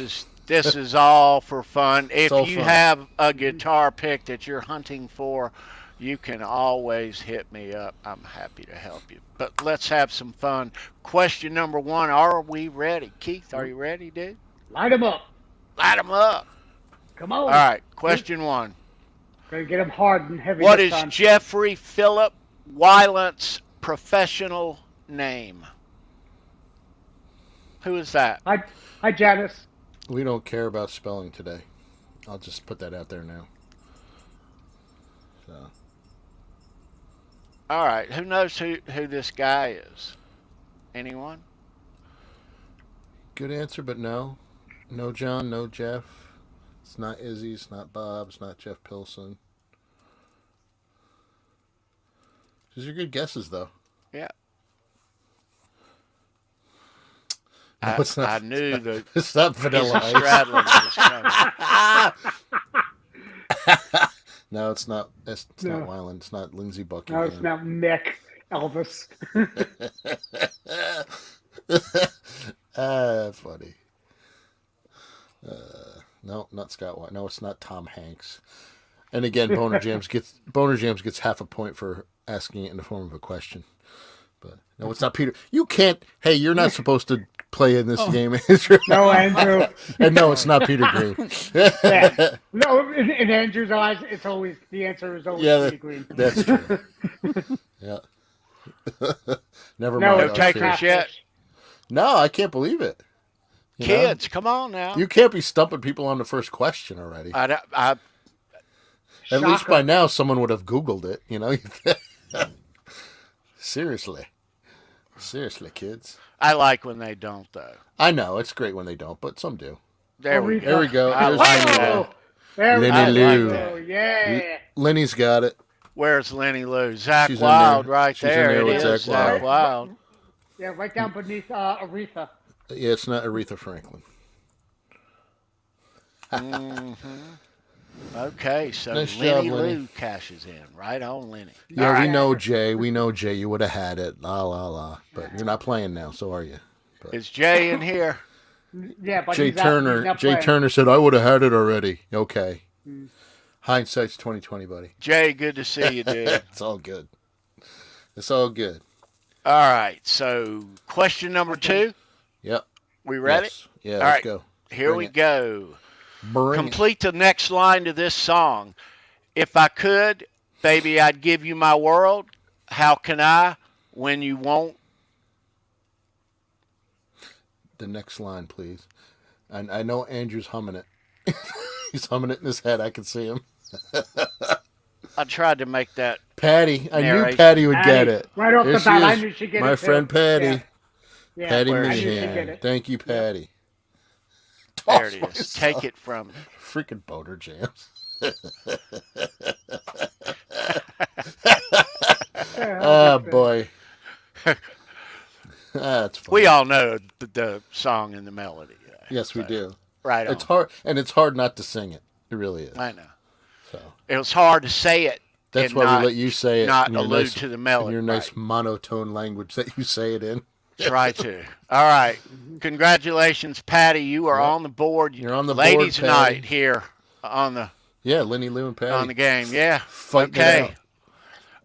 is all for fun. If all you fun. have a guitar pick that you're hunting for, you can always hit me up. I'm happy to help you. But let's have some fun. Question number 1, are we ready? Keith, are you ready, dude? Light him up. Light 'em up. Come on. All right, question 1. Gonna get him hard and heavy. What this is time. Jeffrey Phillip Wylant's professional name? Who is that? Hi, Janice. We don't care about spelling today. I'll just put that out there now. So. All right. Who knows who this guy is? Anyone? Good answer, but no. No John, no Jeff. It's not Izzy, it's not Bob, it's not Jeff Pilson. These are good guesses, though. Yeah. No, it's not. I knew that. It's not Vanilla Ice. Stradlin was coming. No, it's not. It's not Weiland. It's not Lindsey Buckingham. No, it's not Mick Elvis. Funny. No, not Scott White. No, it's not Tom Hanks. And again, Boner Jams gets half a point for asking it in the form of a question. But no, it's not Peter. You can't. Hey, you're not supposed to play in this game, Andrew. No, Andrew. And no, it's not Peter Green. Yeah. No, in Andrew's eyes, it's always the answer is always Peter Green. That's true. Yeah. Never No, mind. No takers yet. No, I can't believe it. You Kids, come on now. You can't be stumping people on the first question already. I At least by now, someone would have Googled it, you know? Seriously, kids. I like when they don't, though. I know, it's great when they don't, but some do. There we There we go. I There's like Lenny that. Lou. There we Lenny go. Lou. Oh, yeah. Lenny's got it. Where's Lenny Lou? Zach She's in Wild there. right She's in there. there It with is Zach Zach Wild. Wild. Yeah, right down beneath Aretha. Yeah, it's not Aretha Franklin. Okay, so Nice Lenny job, Lenny. Lou cashes in. Right on, Lenny. Yeah, All we right. know Jay. We know Jay. You would have had it. La, la, la. But you're not playing now, so are you? Is Jay in here? Yeah, but Jay he's out, he's not playing. Turner said, I would have had it already. Okay. Hindsight's 20/20, buddy. Jay, good to see you, dude. It's all good. It's all good. All right, so question number 2. Yep. We ready? Yes. Yeah, All let's right. go. Here Bring we it. go. Bring Complete the next line to this song. If I could, baby, I'd give you my world. How can I when you won't? the next line, please. And I know Andrew's humming it. He's humming it in his head. I can see him. I tried to make that. Patty. I knew Narration. Patty would get it. Right off There the she bat, I is. knew she'd get My it. too. friend Patty. Yeah. Yeah. Patty Where is she? Meehan. Thank you, Patty. There it Toss is. myself. Take it from me. Freaking boater jams. Oh, boy. That's funny. We all know the song and the melody. Yes, we So, do. Right on. It's hard, and it's hard not to sing it. It really is. I know. So It was hard to say it. that's and why not, we let you say it. Not in your allude nice, to the in melody. your nice Right. monotone language that you say it in. Try to. All right. Congratulations, Patty. You are Yep. on the board. You're on the Ladies board, Patty. night here on the Yeah, Lenny Lou and Patty. on the game. Yeah. Fighting it Okay. out.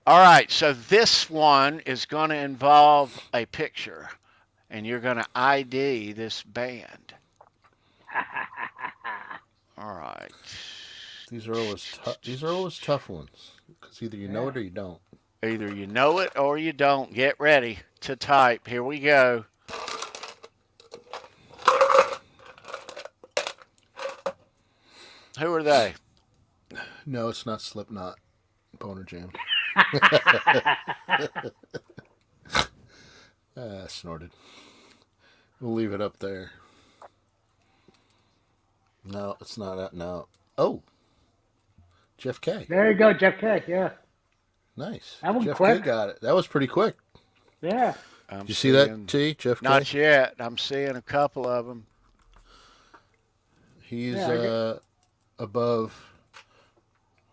All right. So this one is going to involve a picture, and you're going to ID this band. All right. These are always tough ones because either you know it or you don't. Either you know it or you don't. Get ready to type. Here we go. Who are they? No, it's not Slipknot. Boner Jam. Snorted. We'll leave it up there. No, it's not. No. Oh. Jeff K. There you go, Jeff K. Yeah. Nice. That was Jeff quick. K got it. That was pretty quick. Yeah. I'm Did you see seeing- that, T? Jeff K? Not yet. I'm seeing a couple of them. He's Yeah, I get- above.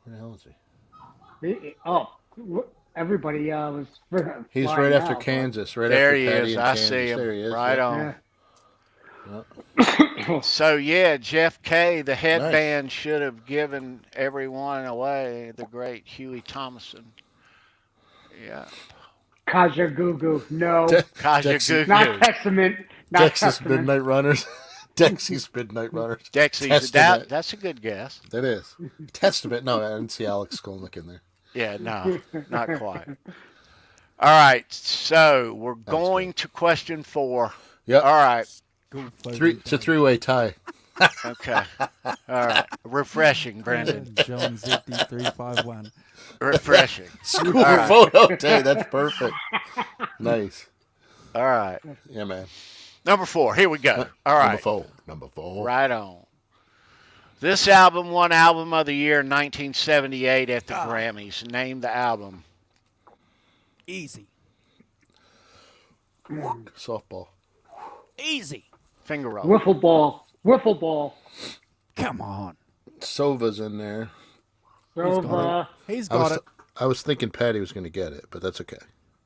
Where the hell is he? Everybody was. He's flying right after out, but- Kansas. Right There after he Patty is. and I Kansas. see him. There he is. Right yeah. on. Yeah. So, yeah, Jeff K., the headband, should have given everyone away. The great Huey Thomason. Yeah. Kaja Gugu. No. Kaja Dexy- Gugu. Not Testament. Not Texas Testament. Midnight Runners. Dexy's Midnight Runners. Dexy's Testament. that's a good guess. That is. Testament. No, I didn't see Alex Skolnick in there. Yeah, no, not quite. All right, so we're going to question 4. Yep. All right. It's a three-way tie. Okay. All right. Refreshing, Brendan. John ZD351. Refreshing. School All right. photo day. That's perfect. Nice. All right. Yeah, man. Number 4. Here we go. All right. Number four. Right on. This album won Album of the Year in 1978 at the Grammys. Name the album. Easy. Softball. Easy. Finger roll. Wiffle ball. Wiffle ball. Come on. Sova's in there. So, He's got it. I was thinking Patty was going to get it, but that's okay.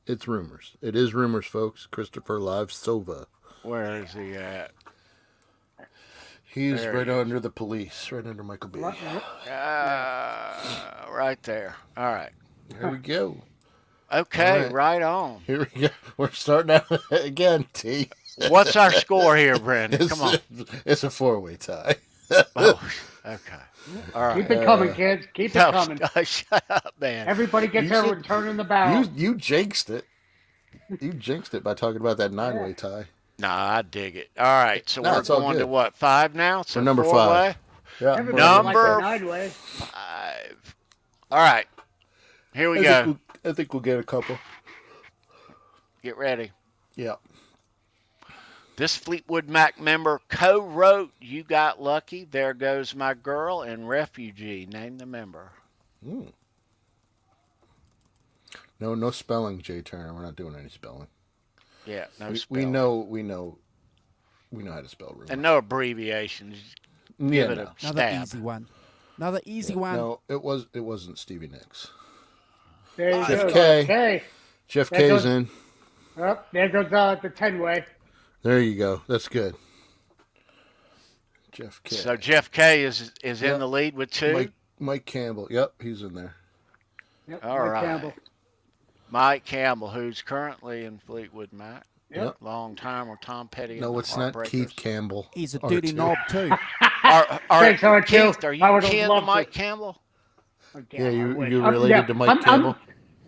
It's rumors. It is rumors, folks. Christopher Live Sova. Where is he at? He's There right he is. under the police, right under Michael B. Right there. All right. Here we go. Okay, All right on. Here we go. We're starting out again, T. What's our score here, Brendan? Come on. It's a 4-way tie. Oh, okay. All right. keep it coming, kids. Keep it No, coming. shut up, man. Everybody gets You their should- return in the barrel. You jinxed it. You jinxed it by talking about that 9-way tie. Nah, I dig it. All right, so No, we're it's all going to good. what, 5 now? So We're number 5. four-way? Yeah. Everybody Number- likes a 9-way. 5. All right. Here we I go. think I think we'll get a couple. Get ready. Yeah. This Fleetwood Mac member co-wrote You Got Lucky, There Goes My Girl, and Refugee. Name the member. No spelling, Jay Turner. We're not doing any spelling. Yeah, no We spelling. know how to spell rumor. And no abbreviations. Yeah, Give it no. a Another stab. easy one. Another easy one. No, it wasn't Stevie Nicks. There you Jeff go. K. Okay. Jeff That K's goes- in. Oh, there goes the 10-way. There you go. That's good. Jeff K. So Jeff K is Yep. in the lead with 2. Mike Campbell. Yep, he's in there. Yep, All Mike right. Campbell. Mike Campbell, who's currently in Fleetwood Mac. Yep. Long time with Tom Petty. and No, the it's not Keith Heartbreakers. Campbell. He's a Or dirty two. knob too. Thanks, all right, Keith, Joe. are I you would have kin to loved Mike to. Campbell? Oh, Yeah, I you wish. related to Mike Campbell?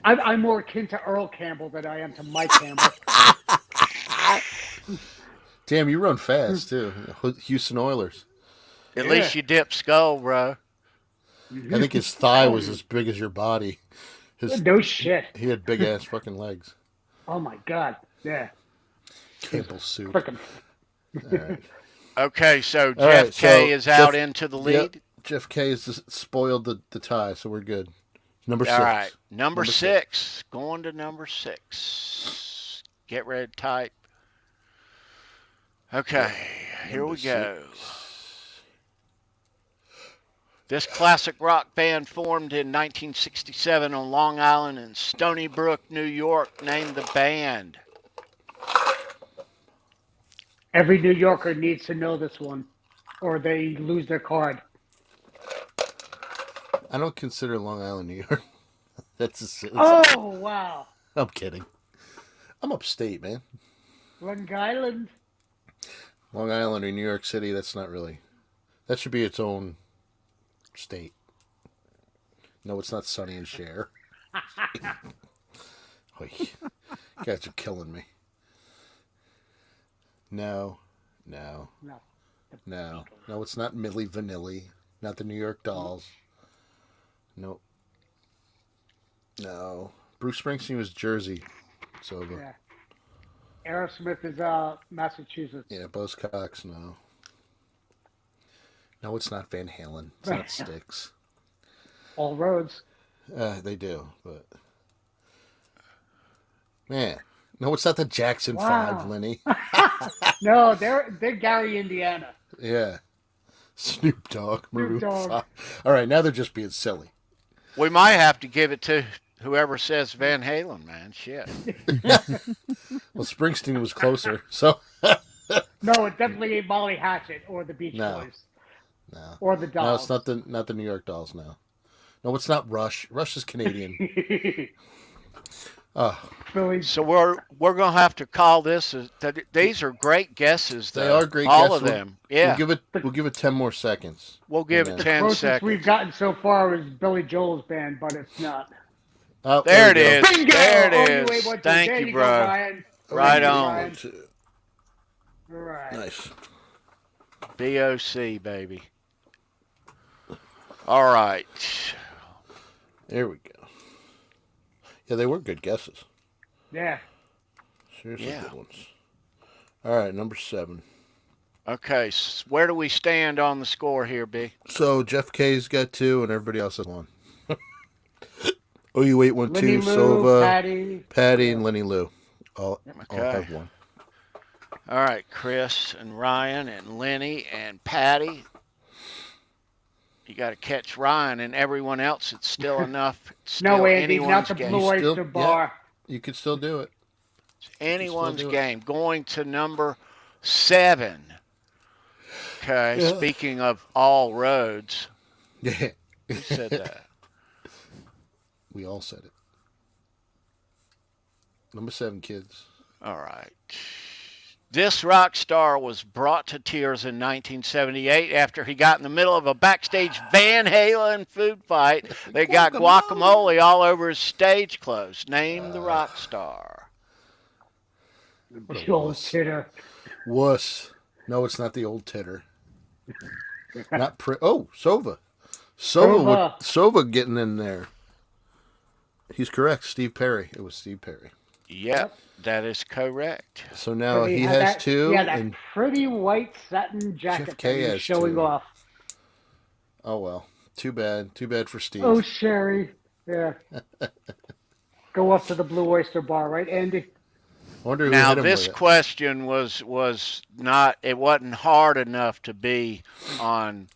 I'm more akin to Earl Campbell than I am to Mike Campbell. Damn, you run fast too. Houston Oilers. At Yeah. least you dip skull, bro. I think his thigh was as big as your body. No shit. He had big ass fucking legs. Oh my god. Yeah. Campbell soup. Frickin' All right. Okay, so Jeff right, K so is out Jeff- into the lead. Yep, Jeff K has spoiled the tie, so we're good. Number 6. All right, number Number 6. Going to number 6. Get ready to type. Okay, here we go. This classic rock band formed in 1967 on Long Island and Stony Brook, New York. Name the band. Every New Yorker needs to know this one, or they lose their card. I don't consider Long Island, New York. Oh wow. I'm kidding. I'm upstate, man. Long Island. Long Island or New York City, that's not really. That should be its own state. No, it's not Sonny and Cher. Oy. You guys are killing me. No, it's not Milli Vanilli. Not the New York Dolls. Nope. No. Bruce Springsteen was Jersey. Sober. Yeah. Aerosmith is Massachusetts. Yeah, Buzzcocks, no. No, it's not Van Halen. It's not Styx. All roads. They do, but... Man. No, it's not the Jackson Wow. 5, Lenny. No, they're Gary, Indiana. Yeah. Snoop Dogg. Maroon Dogg. 5. All right, now they're just being silly. We might have to give it to whoever says Van Halen, man. Shit. Well, Springsteen was closer, so... No, it definitely ain't Molly Hatchet or the Beach No. Boys No. or the No, Dolls. it's not the New York Dolls, no. No, it's not Rush. Rush is Canadian. Philly. So we're gonna have to call this. These are great guesses, though. They are great All guesses. of them. Yeah. We'll give it 10 more seconds. We'll give And it then- 10 Closest seconds. we've gotten so far is Billy Joel's band, but it's not. Oh, There it we go. is. Bingo! There Oh, it you ain't is. one, two. Thank There you, go, bro. Ryan. Right Thank you, on. Ryan. 1, 2. All right. Nice. BOC, baby. All right. There we go. Yeah, they were good guesses. Yeah. Seriously good ones. All right, number 7. Okay, where do we stand on the score here, B? So Jeff K's got 2, and everybody else has 1. OU812, Lenny Lou, Sova, Patty, and Lenny Lou. All have 1. All right, Chris and Ryan and Lenny and Patty. You got to catch Ryan and everyone else. It's still enough. It's still no, Andy, anyone's not the game. Blue Oyster Bar. Yeah, you could still do it. It's anyone's game. Going to number 7. Okay, Yeah. Speaking of all roads. Yeah. Who said that? We all said it. Number 7, kids. All right. This rock star was brought to tears in 1978 after he got in the middle of a backstage Van Halen food fight. They got guacamole all over his stage clothes. Name the rock star. The old titter. Wuss. No, it's not the old titter. Not Sova. Sova getting in there. He's correct. Steve Perry. It was Steve Perry. Yep, that is correct. So now he has 2. Yeah, that and pretty white satin jacket Jeff K that has he's showing 2. off. Oh, well. Too bad. Too bad for Steve. Oh, Sherry. Yeah. Go up to the Blue Oyster Bar, right, Andy? Wonder who Now, hit him this with it. question was not, it wasn't hard enough to be on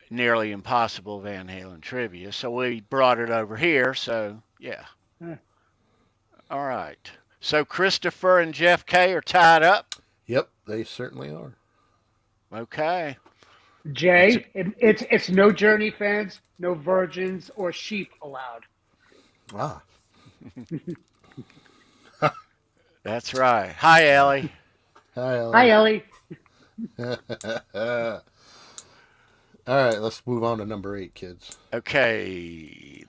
Nearly Impossible Van Halen trivia, so we brought it over here, so yeah. All right. So Christopher and Jeff K are tied up? Yep, they certainly are. Okay. Jay, it's no Journey fans, no virgins or sheep allowed. Ah. That's right. Hi, Ellie. Hi, Ellie. Hi, Ellie. All right, let's move on to number 8, kids. Okay.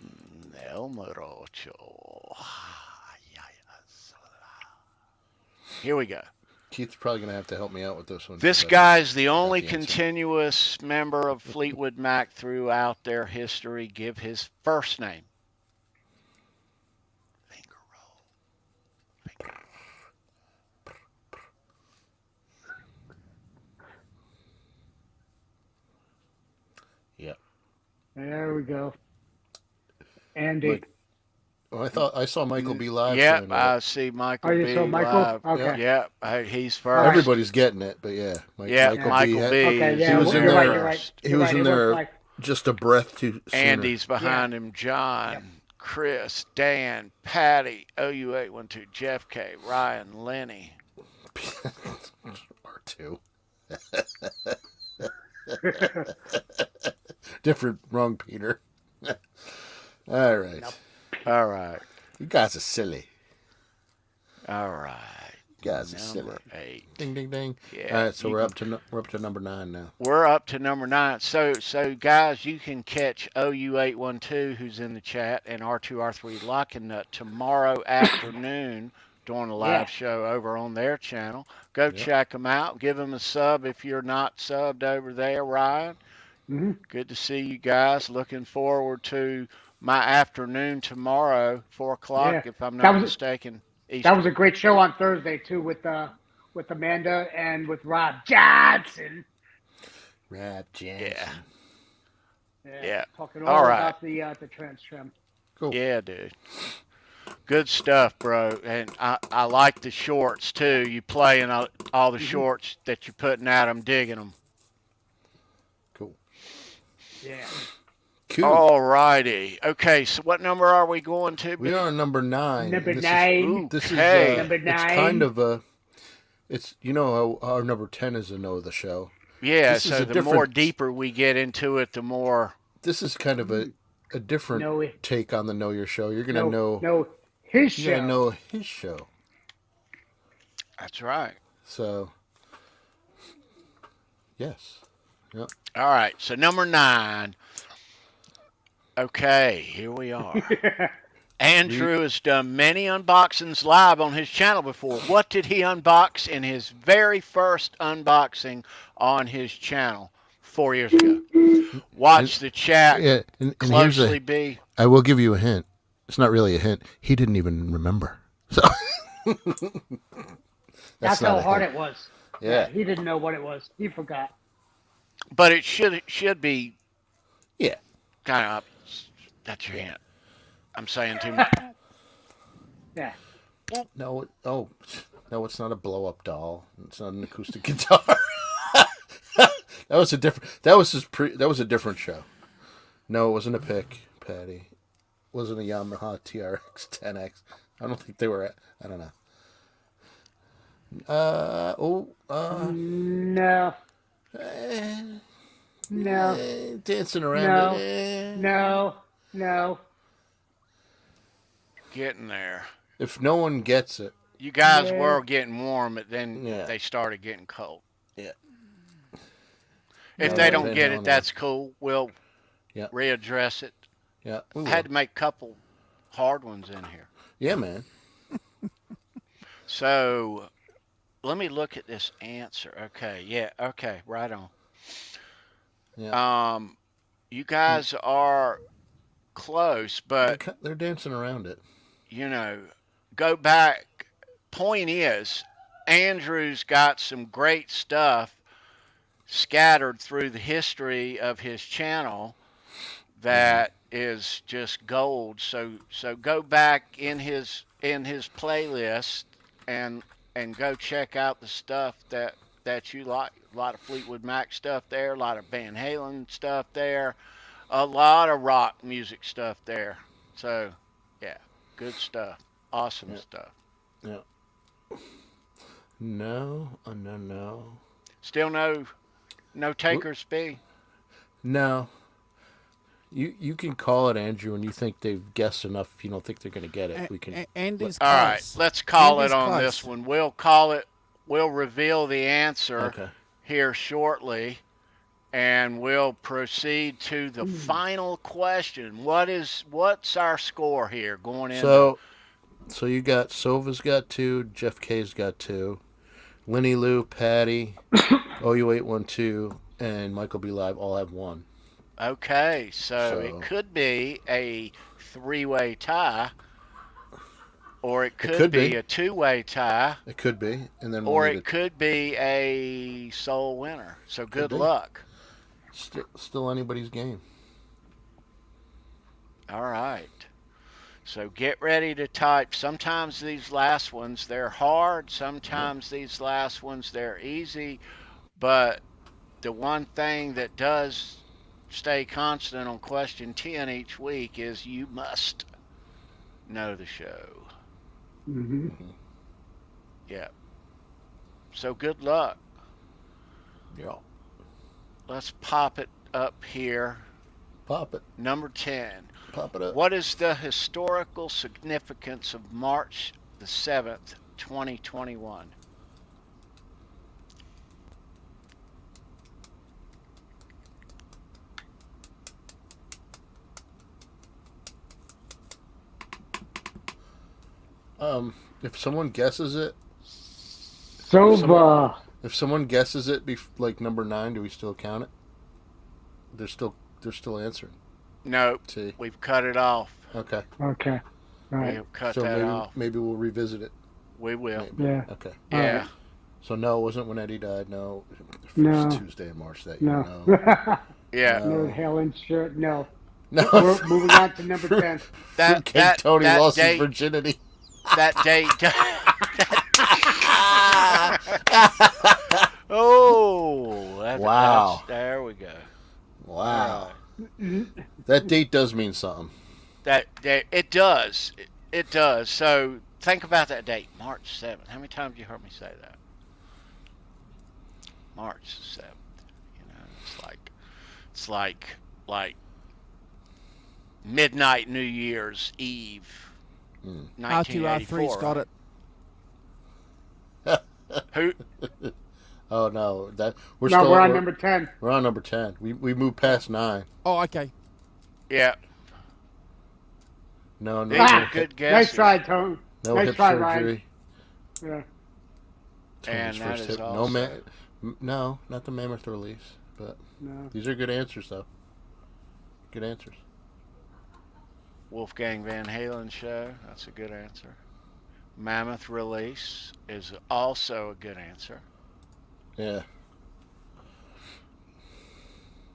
El Morocho. Here we go. Keith's probably going to have to help me out with this one. This guy's the only continuous member of Fleetwood Mac throughout their history. Give his first name. Finger roll. Yep. There we go. Andy. I saw Michael B. live. Yep, I see Michael B. You saw Michael? live. Okay. Yep, he's first. Everybody's getting it, but yeah. Michael B. Okay, yeah, he was in you're there. right. He was in there just a breath too sooner. Andy's behind him. John, Chris, Dan, Patty, OU812, Jeff K, Ryan, Lenny. R2. Different, wrong Peter. All right. Nope. All right. You guys are silly. All right. You guys are silly. Number 8. Ding, ding, ding. Yeah, all right, so we're up to number 9 now. We're up to number 9. So guys, you can catch OU812, who's in the chat, and R2R3 Locking Nut tomorrow afternoon doing a live show over on their channel. Go check them out. Give them a sub if you're not subbed over there, Ryan. Mm-hmm. Good to see you guys. Looking forward to my afternoon tomorrow, 4 o'clock, if I'm not mistaken. Eastern. That was a great show on Thursday too, with Amanda and with Rob Johnson. Rob Johnson. Yeah. Talking all about the trans trim. Cool. Yeah, dude. Good stuff, bro. And I like the shorts too. You playing all the shorts that you're putting out. I'm digging them. Cool. Yeah. Cool. All righty. Okay, so what number are we going to? We are on number 9. Number this 9. This is number 9. It's kind of a. It's how our number 10 is a know of the show. Yeah. This so the more deeper we get into it, the more. This is kind of a different take on the Know Your Show. You're gonna know his show. You're gonna know his show. That's right. So. Yes. Yep. All right. So number 9. Okay, here we are. Andrew has done many unboxings live on his channel before. What did he unbox in his very first unboxing on his channel 4 years ago? Watch the chat and closely, B. I will give you a hint. It's not really a hint. He didn't even remember. So that's how hard it was. Yeah. He didn't know what it was. He forgot. But it should be. Yeah. Kind of obvious. That's your hint. I'm saying too much. Yeah. No, it's not a blow-up doll. It's not an acoustic guitar. That was a different show. No, it wasn't a pick, Patty. It wasn't a Yamaha TRX 10X. I don't think they were. I don't know. No. No. Dancing around it. No. Getting there. If no one gets it. You guys were getting warm, but then they started getting cold. Yeah. If they don't get it, that's cool. We'll readdress it. Yeah. I had to make a couple hard ones in here. Yeah, man. So let me look at this answer. Okay. Yeah. Okay. Right on. Yeah. You guys are close, but they're dancing around it. Go back. Point is, Andrew's got some great stuff scattered through the history of his channel that is just gold. So go back in his playlist and go check out the stuff that you like. A lot of Fleetwood Mac stuff there, a lot of Van Halen stuff there, a lot of rock music stuff there. So yeah, good stuff. Awesome stuff. Yeah. No. Still no takers, B? No. You can call it, Andrew, and you think they've guessed enough. If you don't think they're going to get it, we can. Andy's all right, let's call Andy's it on close. this one. We'll call it. We'll reveal the answer here shortly, and we'll proceed to the final question. What's our score here going in? So you got Sova's got 2, Jeff K's got 2, Lenny Lou, Patty, OU812, and Michael B. Live all have 1. Okay, so it could be a 3-way tie, or it could be a 2-way tie. It could be, and then it could be a sole winner. So good luck. Still anybody's game. All right. So get ready to type. Sometimes these last ones, they're hard. Sometimes these last ones, they're easy. But the one thing that does stay constant on question 10 each week is you must know the show. Mm-hmm. Yeah. So good luck. Yeah. Let's pop it up here. Pop it. Number 10. Pop it up. What is the historical significance of March the 7th, 2021? If someone guesses it, if someone guesses it, like number 9, do we still count it? They're still answering. No, we've cut it off. Okay. Okay. All right. We've cut that off. Maybe we'll revisit it. We will. Maybe. Yeah. Okay. Yeah. Right. So no, it wasn't when Eddie died. No. No. Tuesday in March that year. No. No. Yeah. No Helen shirt. No. No. We're moving on to number 10. Fruitcake Tony lost date, his virginity. That date. Oh. Wow. There we go. Wow. That date does mean something. It does. It does. So think about that date, March 7th. How many times have you heard me say that? March 7th. It's like midnight New Year's Eve. 1984. R2R3's got it. Who? Oh no, we're on number 10. We're on number 10. We moved past 9. Oh, okay. Yeah. No, no, These are no, good guesses. Nice try, Tone. no nice hip try, surgery. Ryan. Yeah. And Tony's that first is hip. also... No, not the mammoth release. But No. these are good answers, though. Good answers. Wolfgang Van Halen show. That's a good answer. Mammoth release is also a good answer. Yeah.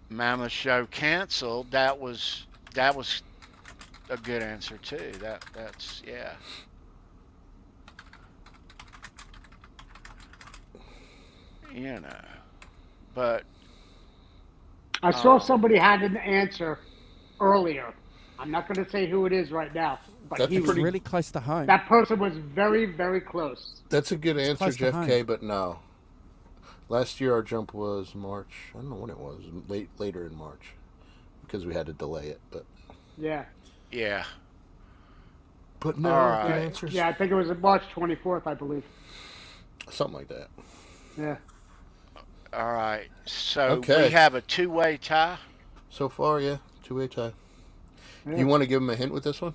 Mammoth show canceled. That was a good answer too. That's yeah. You know, but I saw somebody had an answer earlier. I'm not going to say who it is right now, but That's he was Really close to home. that person was very, very close. That's a good answer, close to Jeff home. K, but no. Last year our jump was March. I don't know when it was. Later in March. Because we had to delay it, but... Yeah. yeah. But no, All right. good answers. Yeah, I think it was March 24th, I believe. Something like that. Yeah. All right. So Okay. we have a two-way tie. So far, yeah. Two-way tie. Yeah. You want to give him a hint with this one?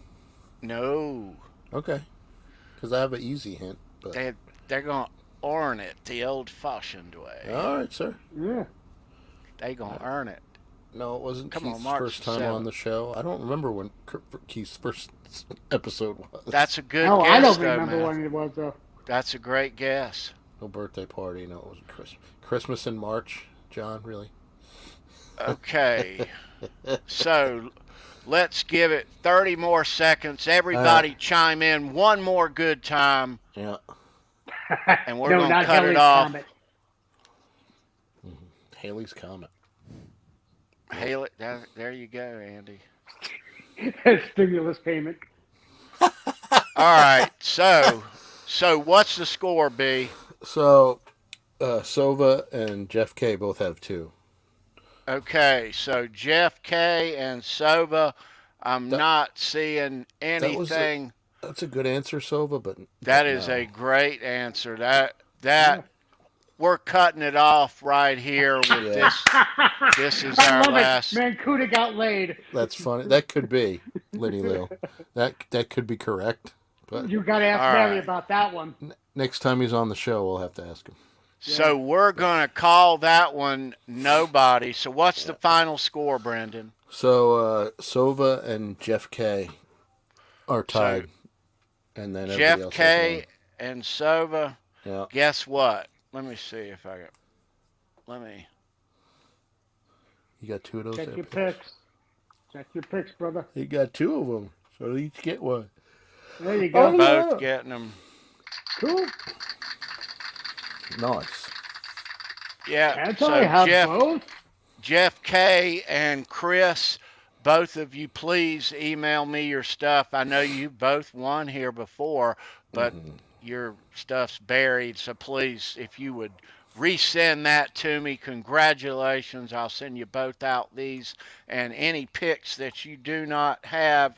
No, Okay. Because I have an easy hint. But... they're gonna earn it the old-fashioned way. All right, sir. Yeah. They gonna earn it. No, it wasn't Come on, Keith's March first time 7th. on the show. I don't remember when Keith's first episode was. That's a good No, guess, I don't though, remember man. when it was, though. That's a great guess. No birthday party. No, it wasn't Christmas. Christmas in March, John, really? Okay. So let's give it 30 more seconds. Everybody chime in one more good time, Yeah. and we're No, going to not cut Haley's it off. Comet. Haley's Comet. Hail it. There you go, Andy. Stimulus payment. All right. So what's the score, B? So, Sova and Jeff K both have 2. Okay. So Jeff K and Sova, I'm not seeing anything. That's a good answer, Sova, but That is a great answer. That we're cutting it off right here with this. This is I our love last. it. Mancuda got laid. That's funny. That could be, Liddy Lou. That could be correct. But You got to ask All Mary right. about that one. next time he's on the show, we'll have to ask him. So we're gonna call that one nobody. So what's the final score, Brendan? So, Sova and Jeff K are tied. And then everybody Jeff else K has and Sova. one. Yeah. Guess what? Let me see if I got. Let me. You got 2 of those Check there? your picks. Check your picks, brother. You got 2 of them, so each get one. There you go. Oh, Both yeah. getting them. Cool. Nice. Yeah. That's So all I have, Jeff, both. Jeff K and Chris, both of you, please email me your stuff. I know you both won here before, but your stuff's buried. So please, if you would resend that to me, congratulations. I'll send you both out these, and any picks that you do not have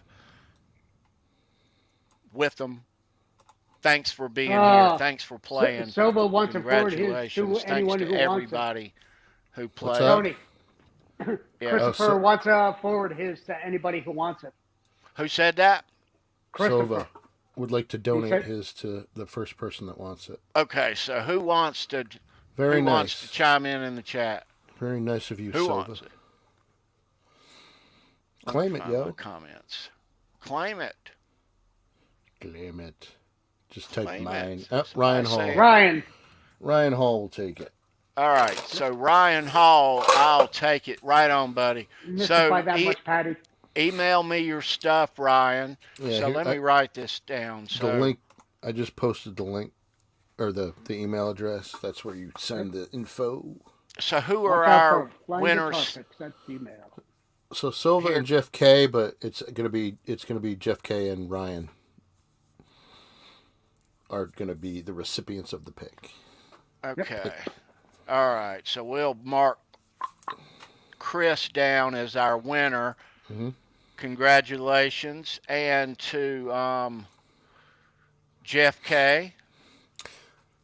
with them. Thanks for being here. Thanks for playing. Sova wants to forward his to Congratulations. Thanks anyone to who wants everybody who What's played. it. up? Tony. Yeah. Christopher wants to forward his to anybody who wants it. Who said that? Christopher. Sova would like to donate said- his to the first person that wants it. Okay, so who wants to Very wants to nice. chime in the chat? Very nice of you, Who Sova. wants it? Claim it, Find my yo. comments. Claim it. Claim it. Just type Claim mine. it. Oh, Somebody Ryan say Hall. it. Ryan. Ryan Hall will take it. All right, so Ryan Hall, I'll take it. Right on, buddy. Mystify that much, Patty. Email me your stuff, Ryan. Yeah, So here- let me write this down. So The link, I just posted the link, or the email address. That's where you send the info. So who Watch are out our for flying winners? guitar picks. That's email. So Silva and Jeff K, but it's gonna be Jeff K and Ryan are gonna be the recipients of the pick. Okay. All right. So we'll mark Chris down as our winner. Mhm. Congratulations. And to Jeff K.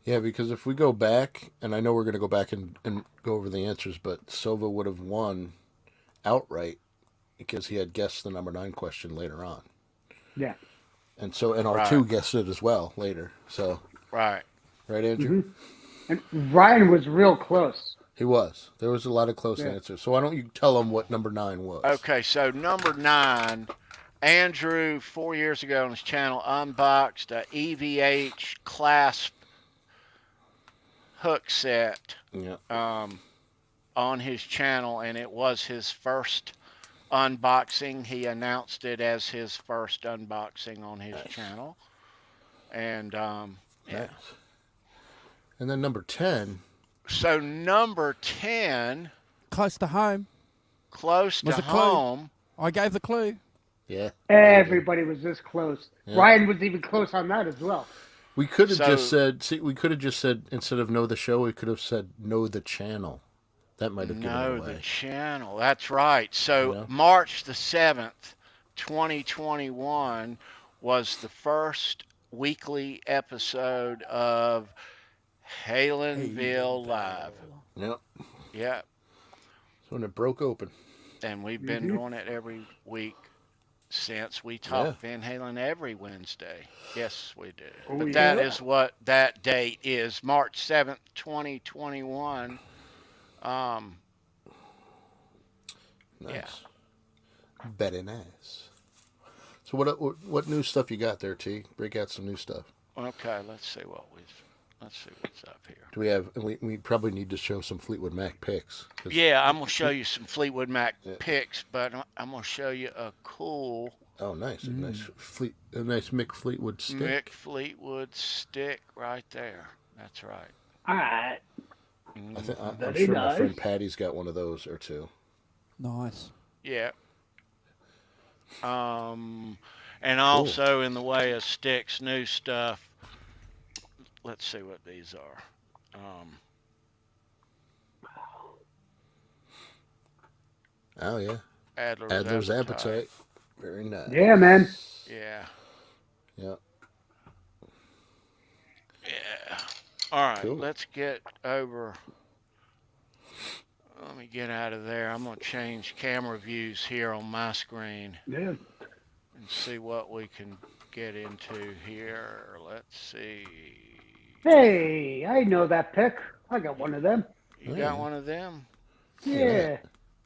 Yeah, because if we go back, and I know we're going to go back and go over the answers, but Silva would have won outright because he had guessed the number 9 question later on. Yeah. And R2 guessed it as well later. So Right, Andrew? And Ryan was real close. He was. There was a lot of close answers. So why don't you tell them what number 9 was? Okay, so number 9, Andrew 4 years ago on his channel unboxed a EVH clasp hook set. Yeah. On his channel, and it was his first unboxing. He announced it as his first unboxing on his channel. And Nice. And then number 10. So number 10, Close to home. close to home. I gave the clue. Yeah. Everybody was this close. Yeah. Ryan was even close on that as well. We could have just said, instead of know the show, we could have said know the channel. That might have given it away. Know the channel. That's right. So March the 7th, 2021 was the first weekly episode of Halenville Live. Yep. Yeah. So when it broke open. And we've been doing it every week since. We talk Van Halen every Wednesday. Yes, we do. But that is what that date is, March 7th, 2021. Nice. Yeah. Very nice. So what new stuff you got there, T? Break out some new stuff. Okay, let's see what's up here. Do we have? We probably need to show some Fleetwood Mac picks. Yeah, I'm gonna show you some Fleetwood Mac picks, but I'm gonna show you a cool. Oh, nice, a nice Mick Fleetwood stick. Mick Fleetwood stick right there. That's right. All right. I'm sure my friend Patty's got one of those or two. Nice. Yeah. And also in the way of sticks, new stuff. Let's see what these are. Oh yeah. Adler's Appetite. Very nice. Yeah, man. Yeah. Yeah. Yeah. All right, Cool. let's get over. Let me get out of there. I'm going to change camera views here on my screen. Yeah. And see what we can get into here. Let's see. Hey, I know that pick. I got one of them. You got one of them? Yeah.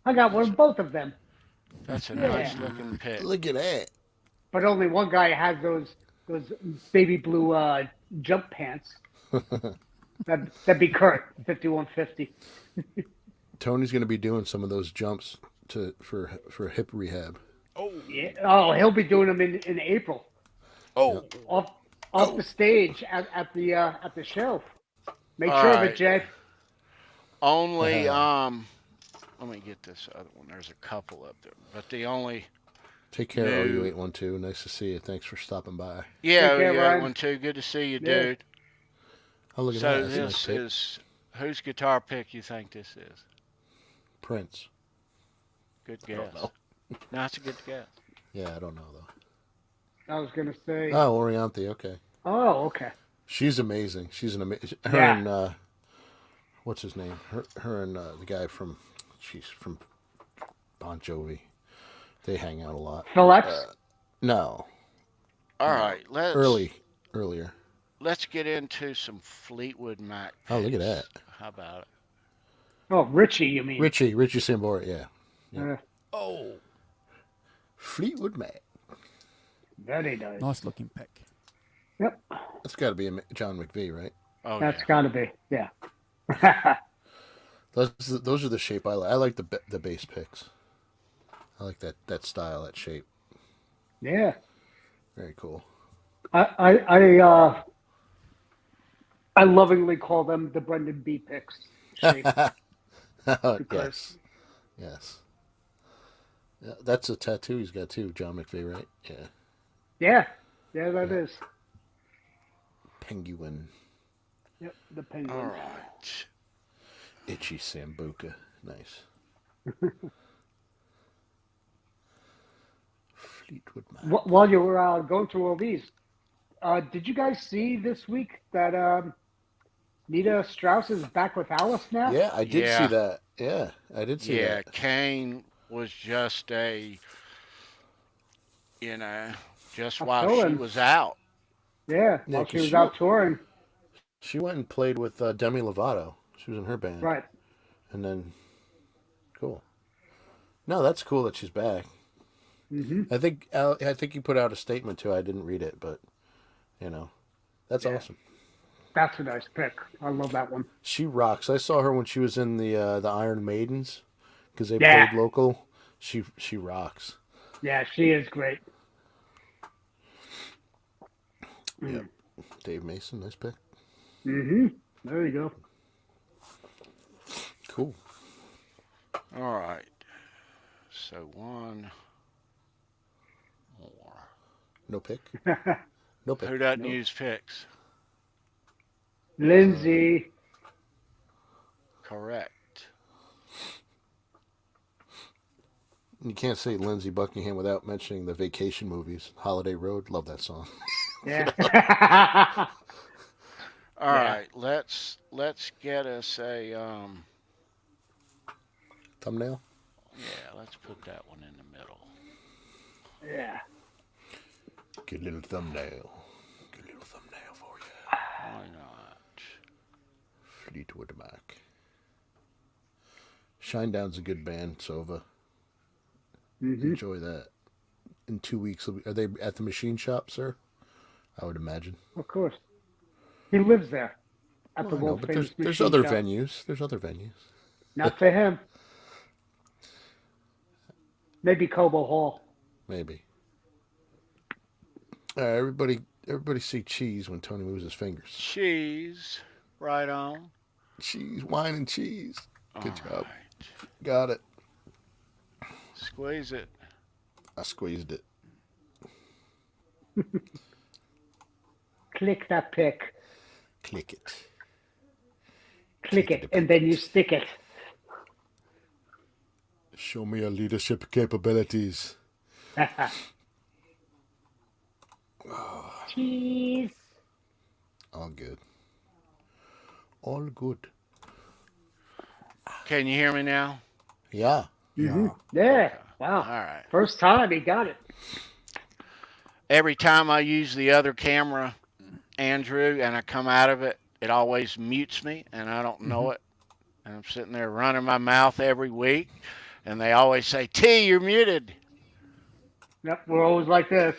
I got one of both of them. That's a nice looking pick. Look at that. But only one guy has those baby blue jump pants. That'd be Kurt, 5150. Tony's going to be doing some of those jumps for hip rehab. Oh. Yeah. Oh, he'll be doing them in April. Oh. Off the stage at the show. Make sure of it, Jay. Only let me get this other one. There's a couple up there, but the only. Take care, OU812. Nice to see you. Thanks for stopping by. Yeah, OU812. Good to see you, dude. Oh, look at so that. This is whose guitar pick you think this is? Prince. Good guess. No, it's a good guess. Yeah, I don't know though. I was gonna say. Oh, Orianthi. Okay. Oh, okay. She's amazing. She's an amazing. Her and what's his name? Her and the guy from Bon Jovi. They hang out a lot. Phil X? No. All right, earlier. Let's get into some Fleetwood Mac picks. Oh, look at that. How about it? Oh, Richie, you mean? Richie Sambora, yeah. Oh. Fleetwood Mac. Very nice. Nice looking pick. Yep. That's got to be a John McVie, right? Oh, That's got to be, yeah. Those are the shape I like. I like the bass picks. I like that style, that shape. Yeah. Very cool. I lovingly call them the Brendan B picks. Shape. Yes. Yeah, that's a tattoo he's got too, John McVie, right? Yeah. Yeah, that is. Penguin. Yep, the penguin. all right. Itchy Sambuca. Nice. Fleetwood Mac. While you were going through all these, did you guys see this week that Nita Strauss is back with Alice now? Yeah, I did see that. Yeah, I did see that. Yeah, Kane was just a, just I'm while she telling. was out. Yeah, Yeah, while she 'cause was out touring. She went and played with Demi Lovato. She was in her band. Right. And then, cool. No, that's cool that she's back. Mm-hmm. I think you put out a statement too. I didn't read it, but that's awesome. That's a nice pick. I love that one. She rocks. I saw her when she was in the Iron Maidens because they Yeah. played local. She rocks. Yeah, she is great. Yep. Dave Mason, nice pick. Mm-hmm. There you go. Cool. All right. So one more. No pick. No pick. Who doesn't use picks? Lindsay. Correct. You can't say Lindsey Buckingham without mentioning the Vacation movies. Holiday Road, love that song. Yeah. All right. Let's get us a Thumbnail? yeah, let's put that one in the middle. Yeah. Get a little thumbnail. Get a little thumbnail for you. Why not? Fleetwood Mac. Shinedown's a good band, Sova. Mm-hmm. Enjoy that. In 2 weeks, are they at the machine shop, sir? I would imagine. Of course. He lives there. At the Well, I know, world but famous there's machine other shop. venues. There's other venues. Not for him. Maybe Cobo Hall. Maybe. All right, everybody see cheese when Tony moves his fingers. Cheese. Right on. Cheese, wine, and cheese. Good All job. right. Got it. Squeeze it. I squeezed it. Click that pick. Click it. Click it, and then you stick it. Show me your leadership capabilities. Cheese. All good. All good. Can you hear me now? Yeah. Mm-hmm. Yeah. Wow. All right. First time he got it. Every time I use the other camera, Andrew, and I come out of it, it always mutes me, and I don't know it. And I'm sitting there running my mouth every week, and they always say, T, you're muted. Yep, we're always like this.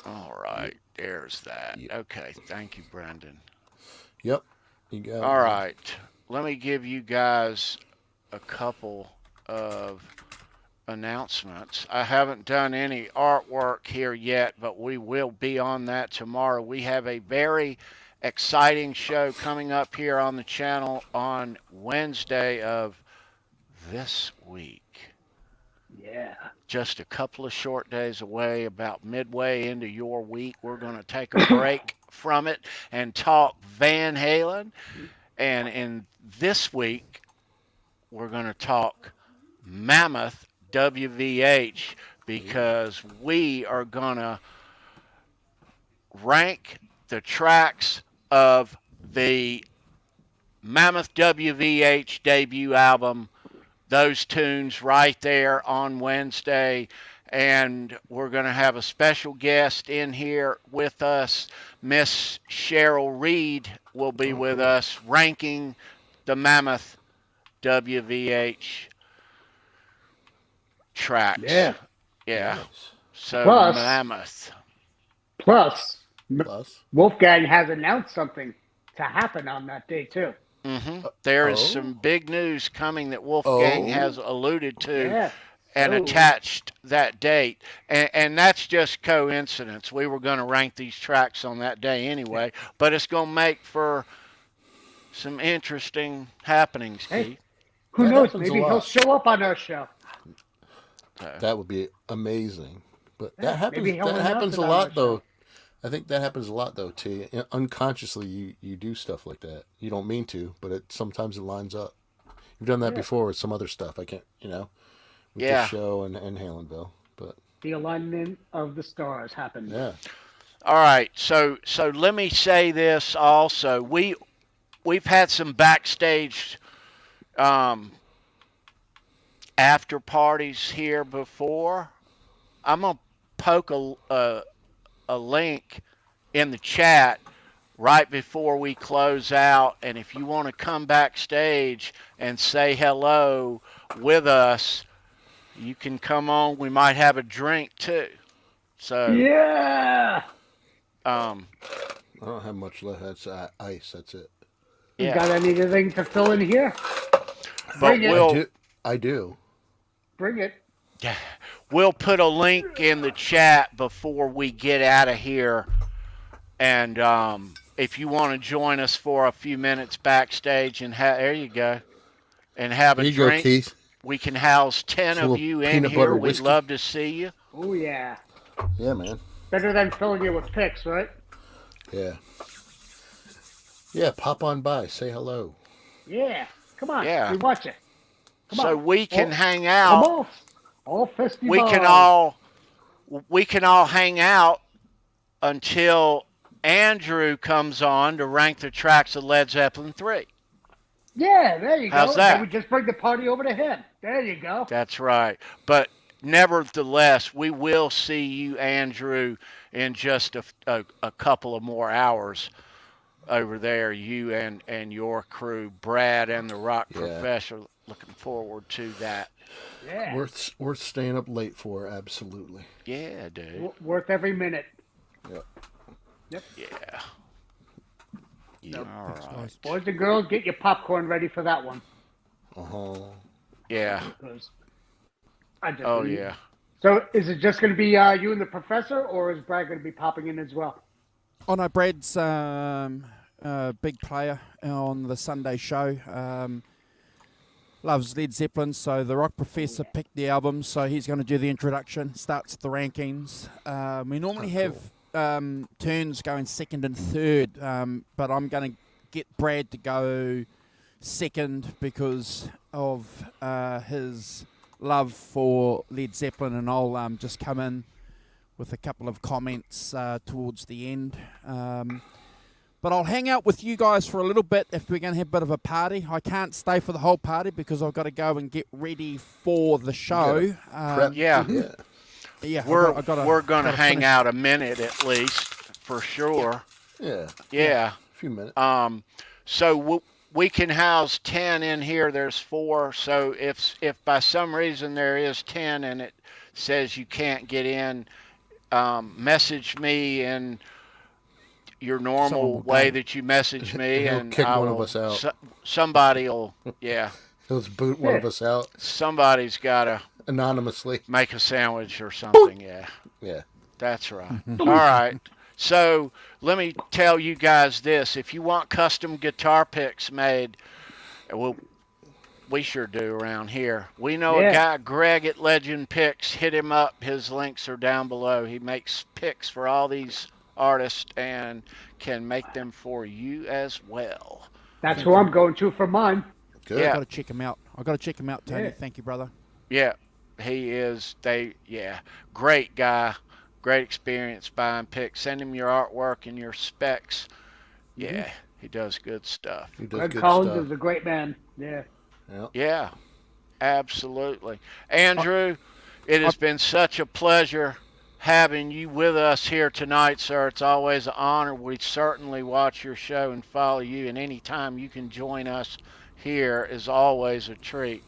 All right, there's that. Okay, thank you, Brendan. Yep. You got it. All right, let me give you guys a couple of announcements. I haven't done any artwork here yet, but we will be on that tomorrow. We have a very exciting show coming up here on the channel on Wednesday of this week. Yeah. Just a couple of short days away, about midway into your week. We're going to take a break from it and talk Van Halen. And in this week, we're going to talk Mammoth WVH, because we are going to rank the tracks of the Mammoth WVH debut album, those tunes right there on Wednesday. And we're going to have a special guest in here with us. Miss Cheryl Reed will be with us ranking the Mammoth WVH tracks. Yeah. Yeah. Nice. So Plus- Mammoth. Plus, Plus. Wolfgang has announced something to happen on that day, too. There is Oh. some big news coming that Wolfgang Oh. has alluded to Yeah. and So- attached that date. And that's just coincidence. We were going to rank these tracks on that day anyway, but it's going to make for some interesting happenings, Hey. Keith. Who That knows? happens Maybe a he'll lot. show up on our show. That would be amazing. But Yeah, that happens. maybe he'll That announce happens it a on lot, our though. show. I think that happens a lot, though. T. Unconsciously, you do stuff like that. You don't mean to, but sometimes it lines up. You've done that before with some other stuff. I can't, with Yeah. the show and Halenville. But The alignment of the stars happened. yeah, All right, so let me say this also. We've had some backstage after parties here before. I'm going to poke a link in the chat right before we close out. And if you want to come backstage and say hello with us, you can come on. We might have a drink too. So Yeah. I don't have much left. That's ice. That's it. You yeah. got anything to fill in here? But Bring it. I do. Bring it. Yeah, we'll put a link in the chat before we get out of here. And if you want to join us for a few minutes backstage and there you go, and have a drink, go, Keith. We can house 10 of you in here. We'd love to see you. Oh, yeah. Yeah, man. Better than filling you with picks, right? Yeah. Yeah, pop on by. Say hello. Yeah. Come on. Yeah. We watch it. Come so on. we can hang out. Come on. All festive. We can all hang out until Andrew comes on to rank the tracks of Led Zeppelin 3. Yeah, there you go. How's that? Then we just bring the party over to him. There you go. That's right. But nevertheless, we will see you, Andrew, in just a couple of more hours over there. You and your crew, Brad and the Rock Professor. Looking forward to that. Yeah. Worth staying up late for, absolutely. Yeah, dude. Worth every minute. Yep. Yeah. Yep. All right. Boys and girls, get your popcorn ready for that one. Yeah. Yeah. So is it just going to be you and the professor, or is Brad going to be popping in as well? Oh, no, Brad's big player on the Sunday show. Loves Led Zeppelin, so the Rock Professor picked the album, so he's going to do the introduction, starts the rankings. We normally have turns going second and third, but I'm going to get Brad to go second because of his love for Led Zeppelin, and I'll just come in with a couple of comments towards the end. But I'll hang out with you guys for a little bit if we're going to have a bit of a party. I can't stay for the whole party because I've got to go and get ready for the show. Yeah. We're going to hang finish. out a minute at least, for sure. Yeah. A few minutes. So we can house 10 in here. There's 4. So if by some reason there is 10 and it says you can't get in, message me in your normal way that you message me, and kick one of us out. Somebody will, He'll boot one of us out. Somebody's got to anonymously make a sandwich or something. Yeah. That's right. All right. So let me tell you guys this: if you want custom guitar picks made, well, we sure do around here. We know a guy, Greg at Legend Picks. Hit him up. His links are down below. He makes picks for all these artists and can make them for you as well. That's who I'm going to for mine. Good. Yeah. I've got to check him out. Tony. Yeah. Thank you, brother. Yeah, he is. Great guy. Great experience buying picks. Send him your artwork and your specs. Yeah, he does good stuff. Greg Collins is a great man. Yeah. Yeah, absolutely. Andrew, it has been such a pleasure having you with us here tonight, sir. It's always an honor. We certainly watch your show and follow you, and anytime you can join us here is always a treat.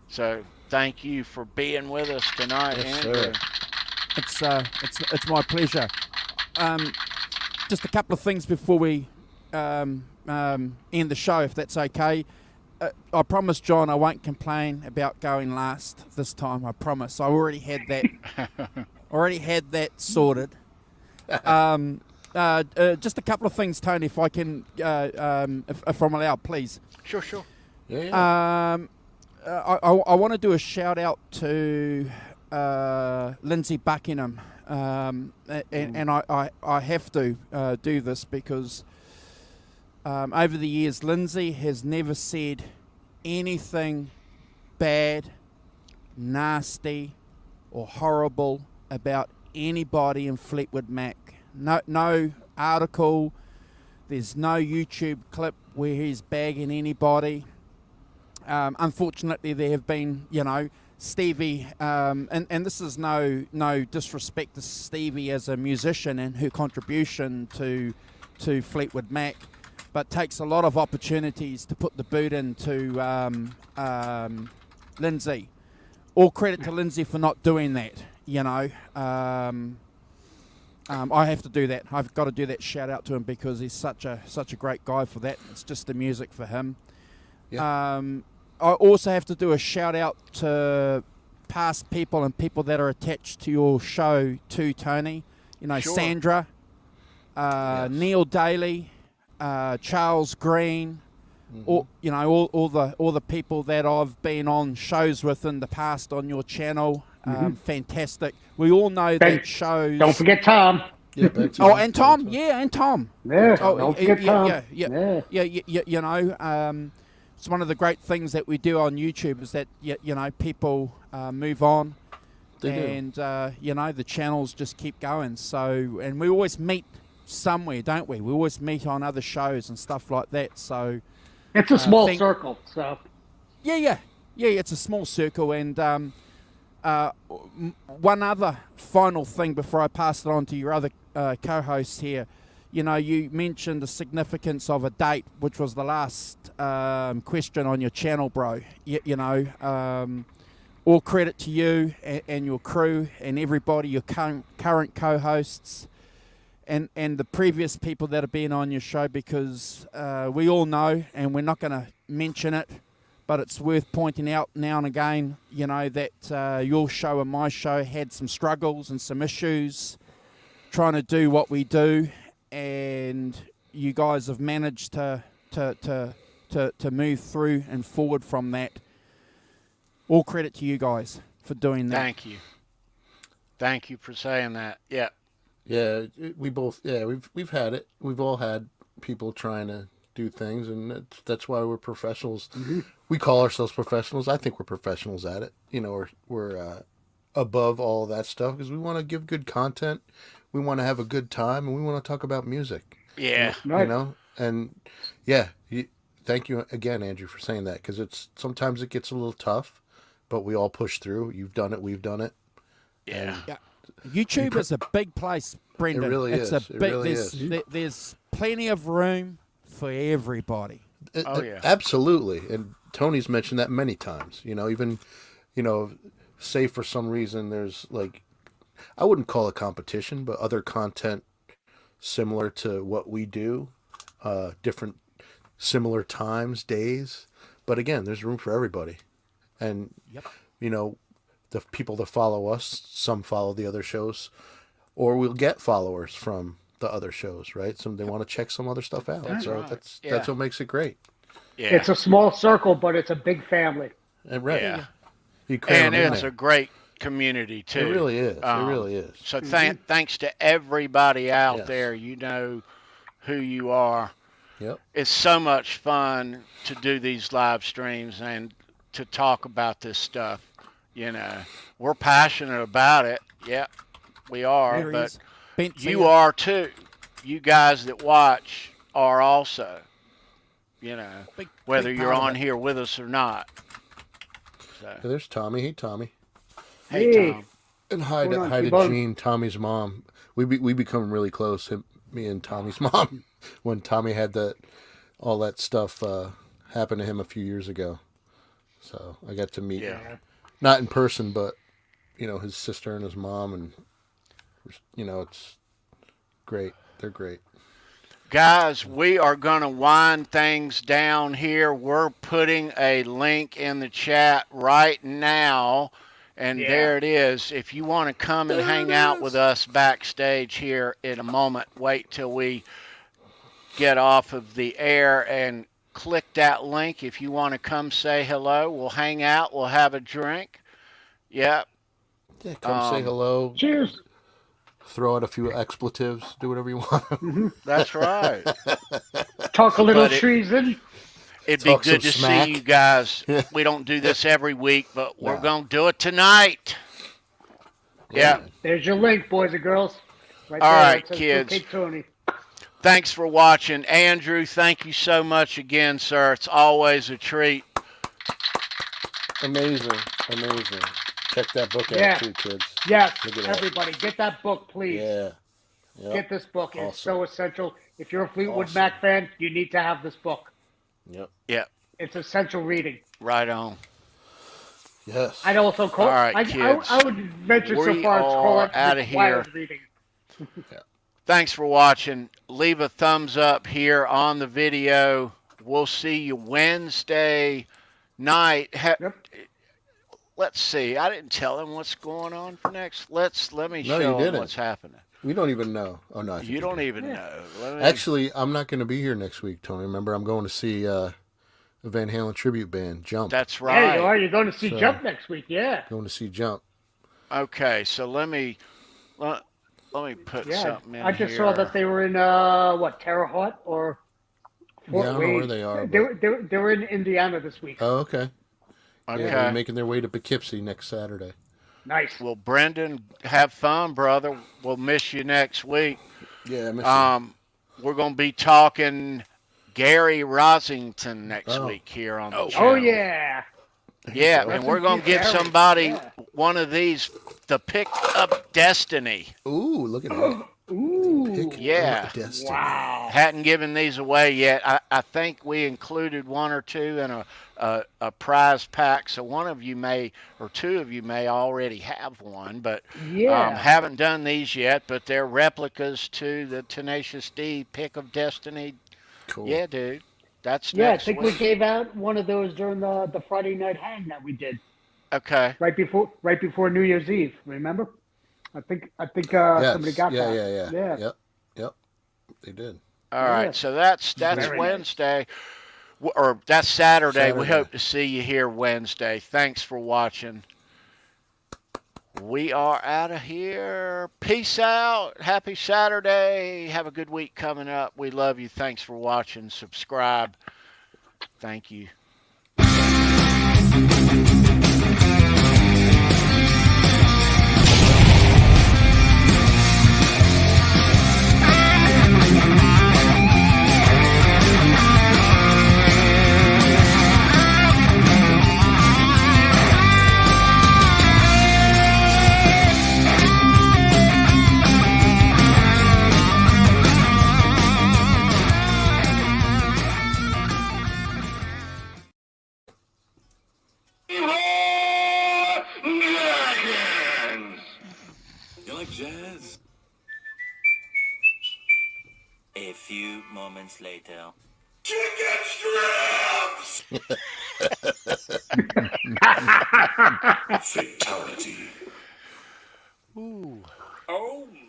So thank you for being with us tonight, Andrew. Sir. It's my pleasure. Just a couple of things before we end the show, if that's okay. I promise, John, I won't complain about going last this time. I promise. I already had that sorted. Just a couple of things, Tony, if I can, if I'm allowed, please. Sure. I want to do a shout out to Lindsay Buckingham, and I have to do this because over the years, Lindsay has never said anything bad, nasty, or horrible about anybody in Fleetwood Mac. No article. There's no YouTube clip where he's bagging anybody. Unfortunately, there have been, Stevie, and this is no disrespect to Stevie as a musician and her contribution to Fleetwood Mac, but takes a lot of opportunities to put the boot into Lindsay. All credit to Lindsay for not doing that. I have to do that. I've got to do that shout out to him because he's such a great guy for that. It's just the music for him. Yeah. I also have to do a shout out to past people and people that are attached to your show too, Tony. Sure. Sandra, yes. Neil Daly, Charles Green, all the people that I've been on shows with in the past on your channel. Fantastic. We all know that shows. Don't forget Tom. Yeah, and Tom. Yeah, and Tom. Yeah, don't forget Tom. Yeah. It's one of the great things that we do on YouTube is that people move on, and the channels just keep going. So, and we always meet somewhere, don't we? We always meet on other shows and stuff like that. So it's a small circle. So yeah. It's a small circle, and one other final thing before I pass it on to your other co-hosts here. You mentioned the significance of a date, which was the last question on your channel, bro. All credit to you and your crew and everybody, your current co-hosts, and the previous people that have been on your show, because we all know, and we're not going to mention it, but it's worth pointing out now and again, that your show and my show had some struggles and some issues trying to do what we do. And you guys have managed to move through and forward from that. All credit to you guys for doing that. Thank you for saying that. Yeah. Yeah, we've had it. We've all had people trying to do things, and that's why we're professionals. Mm-hmm. We call ourselves professionals. I think we're professionals at it. We're above all of that stuff because we want to give good content. We want to have a good time, and we want to talk about music. Yeah. And yeah, thank you again, Andrew, for saying that, because sometimes it gets a little tough, but we all push through. You've done it. We've done it. Yeah. YouTube is a big place, Brendan. It really is. There's plenty of room for everybody. Yeah. Absolutely. And Tony's mentioned that many times. Even, say for some reason there's I wouldn't call it competition, but other content similar to what we do, different, similar times, days. But again, there's room for everybody. And, the people that follow us, some follow the other shows, or we'll get followers from the other shows, right? They want to check some other stuff out. That's right. That's what makes it great. Yeah. It's a small circle, but it's a big family. Right. Yeah. And it's a great community too. It really is. It really is. So thanks to everybody out there. You know who you are. Yep. It's so much fun to do these live streams and to talk about this stuff. We're passionate about it. Yeah, we are. But you are too. You guys that watch are also. Whether you're on here with us or not. So. Yeah, there's Tommy. Hey, Tommy. Hey, Tom. And hi to Jean, Tommy's mom. We become really close, me and Tommy's mom, when Tommy had all that stuff happen to him a few years ago. So I got to meet, not in person, but his sister and his mom, and it's great. They're great. Guys, we are going to wind things down here. We're putting a link in the chat right now. And there it is. If you want to come and hang out with us backstage here in a moment, wait till we get off of the air and click that link. If you want to come say hello, we'll hang out. We'll have a drink. Yep. Yeah, come say hello. Cheers. Throw out a few expletives. Do whatever you want. That's right. Talk a little treason. It'd be good to see you guys. We don't do this every week, but we're going to do it tonight. Yeah. There's your link, boys and girls. All right, kids. Fruitcake Tony. Thanks for watching. Andrew, thank you so much again, sir. It's always a treat. Amazing. Check that book out too, kids. Yes, Look at that. everybody, get that book, please. Yeah. Yep. Get this book. It's Awesome. so essential. If you're a Fleetwood Awesome. Mac fan, you need to have this book. Yep. Yep. It's essential reading. Right on. Yes. I'd also call All right, kids. I would venture so We far as to call are it outta required here. reading. Thanks for watching. Leave a thumbs up here on the video. We'll see you Wednesday night. Yep. Let's see. I didn't tell them what's going on for next. Let me No, show you them didn't. what's happening. We don't even know. Oh no. I think You don't did. even know. Actually, I'm not going to be here next week, Tony. Remember, I'm going to see a Van Halen tribute band, Jump. That's Yeah, right. you are. You're going to see So- Jump next week. Yeah. Going to see Jump. Okay, so let me put Yeah. something in I just here. saw that they were in Terre Haute or Fort Yeah, I don't know where Wayne. they are. They were in Indiana this week. Oh, okay. Okay. Yeah, they're making their way to Poughkeepsie next Saturday. Nice. Well, Brendan, have fun, brother. We'll miss you next week. Yeah, I miss you. We're going to be talking Gary Rosington next Oh. week here on the channel. Oh yeah. Yeah, go. and Rest we're in going to peace, give Gary. somebody Yeah. one of these, the Pick of Destiny. Ooh, look at that. Ooh. Pick Yeah. of Destiny. Wow. Hadn't given these away yet. I think we included one or two in a prize pack, so one of you may, or two of you may already have one, but Yeah. haven't done these yet, but they're replicas to the Tenacious D Pick of Destiny. Cool. Yeah, dude. That's Yeah, I next think week. we gave out one of those during the Friday night hang that we did Okay. right before New Year's Eve. Remember? I think Yes. somebody got yeah, that. Yeah. Yeah. Yep. They did. All right, Yeah. so that's Very nice. Wednesday, or that's Saturday. We Saturday. hope to see you here Wednesday. Thanks for watching. We are out of here. Peace out. Happy Saturday. Have a good week coming up. We love you. Thanks for watching. Subscribe. Thank you. You like jazz? A few moments later. Chicken strips! Fatality. Ooh. Oh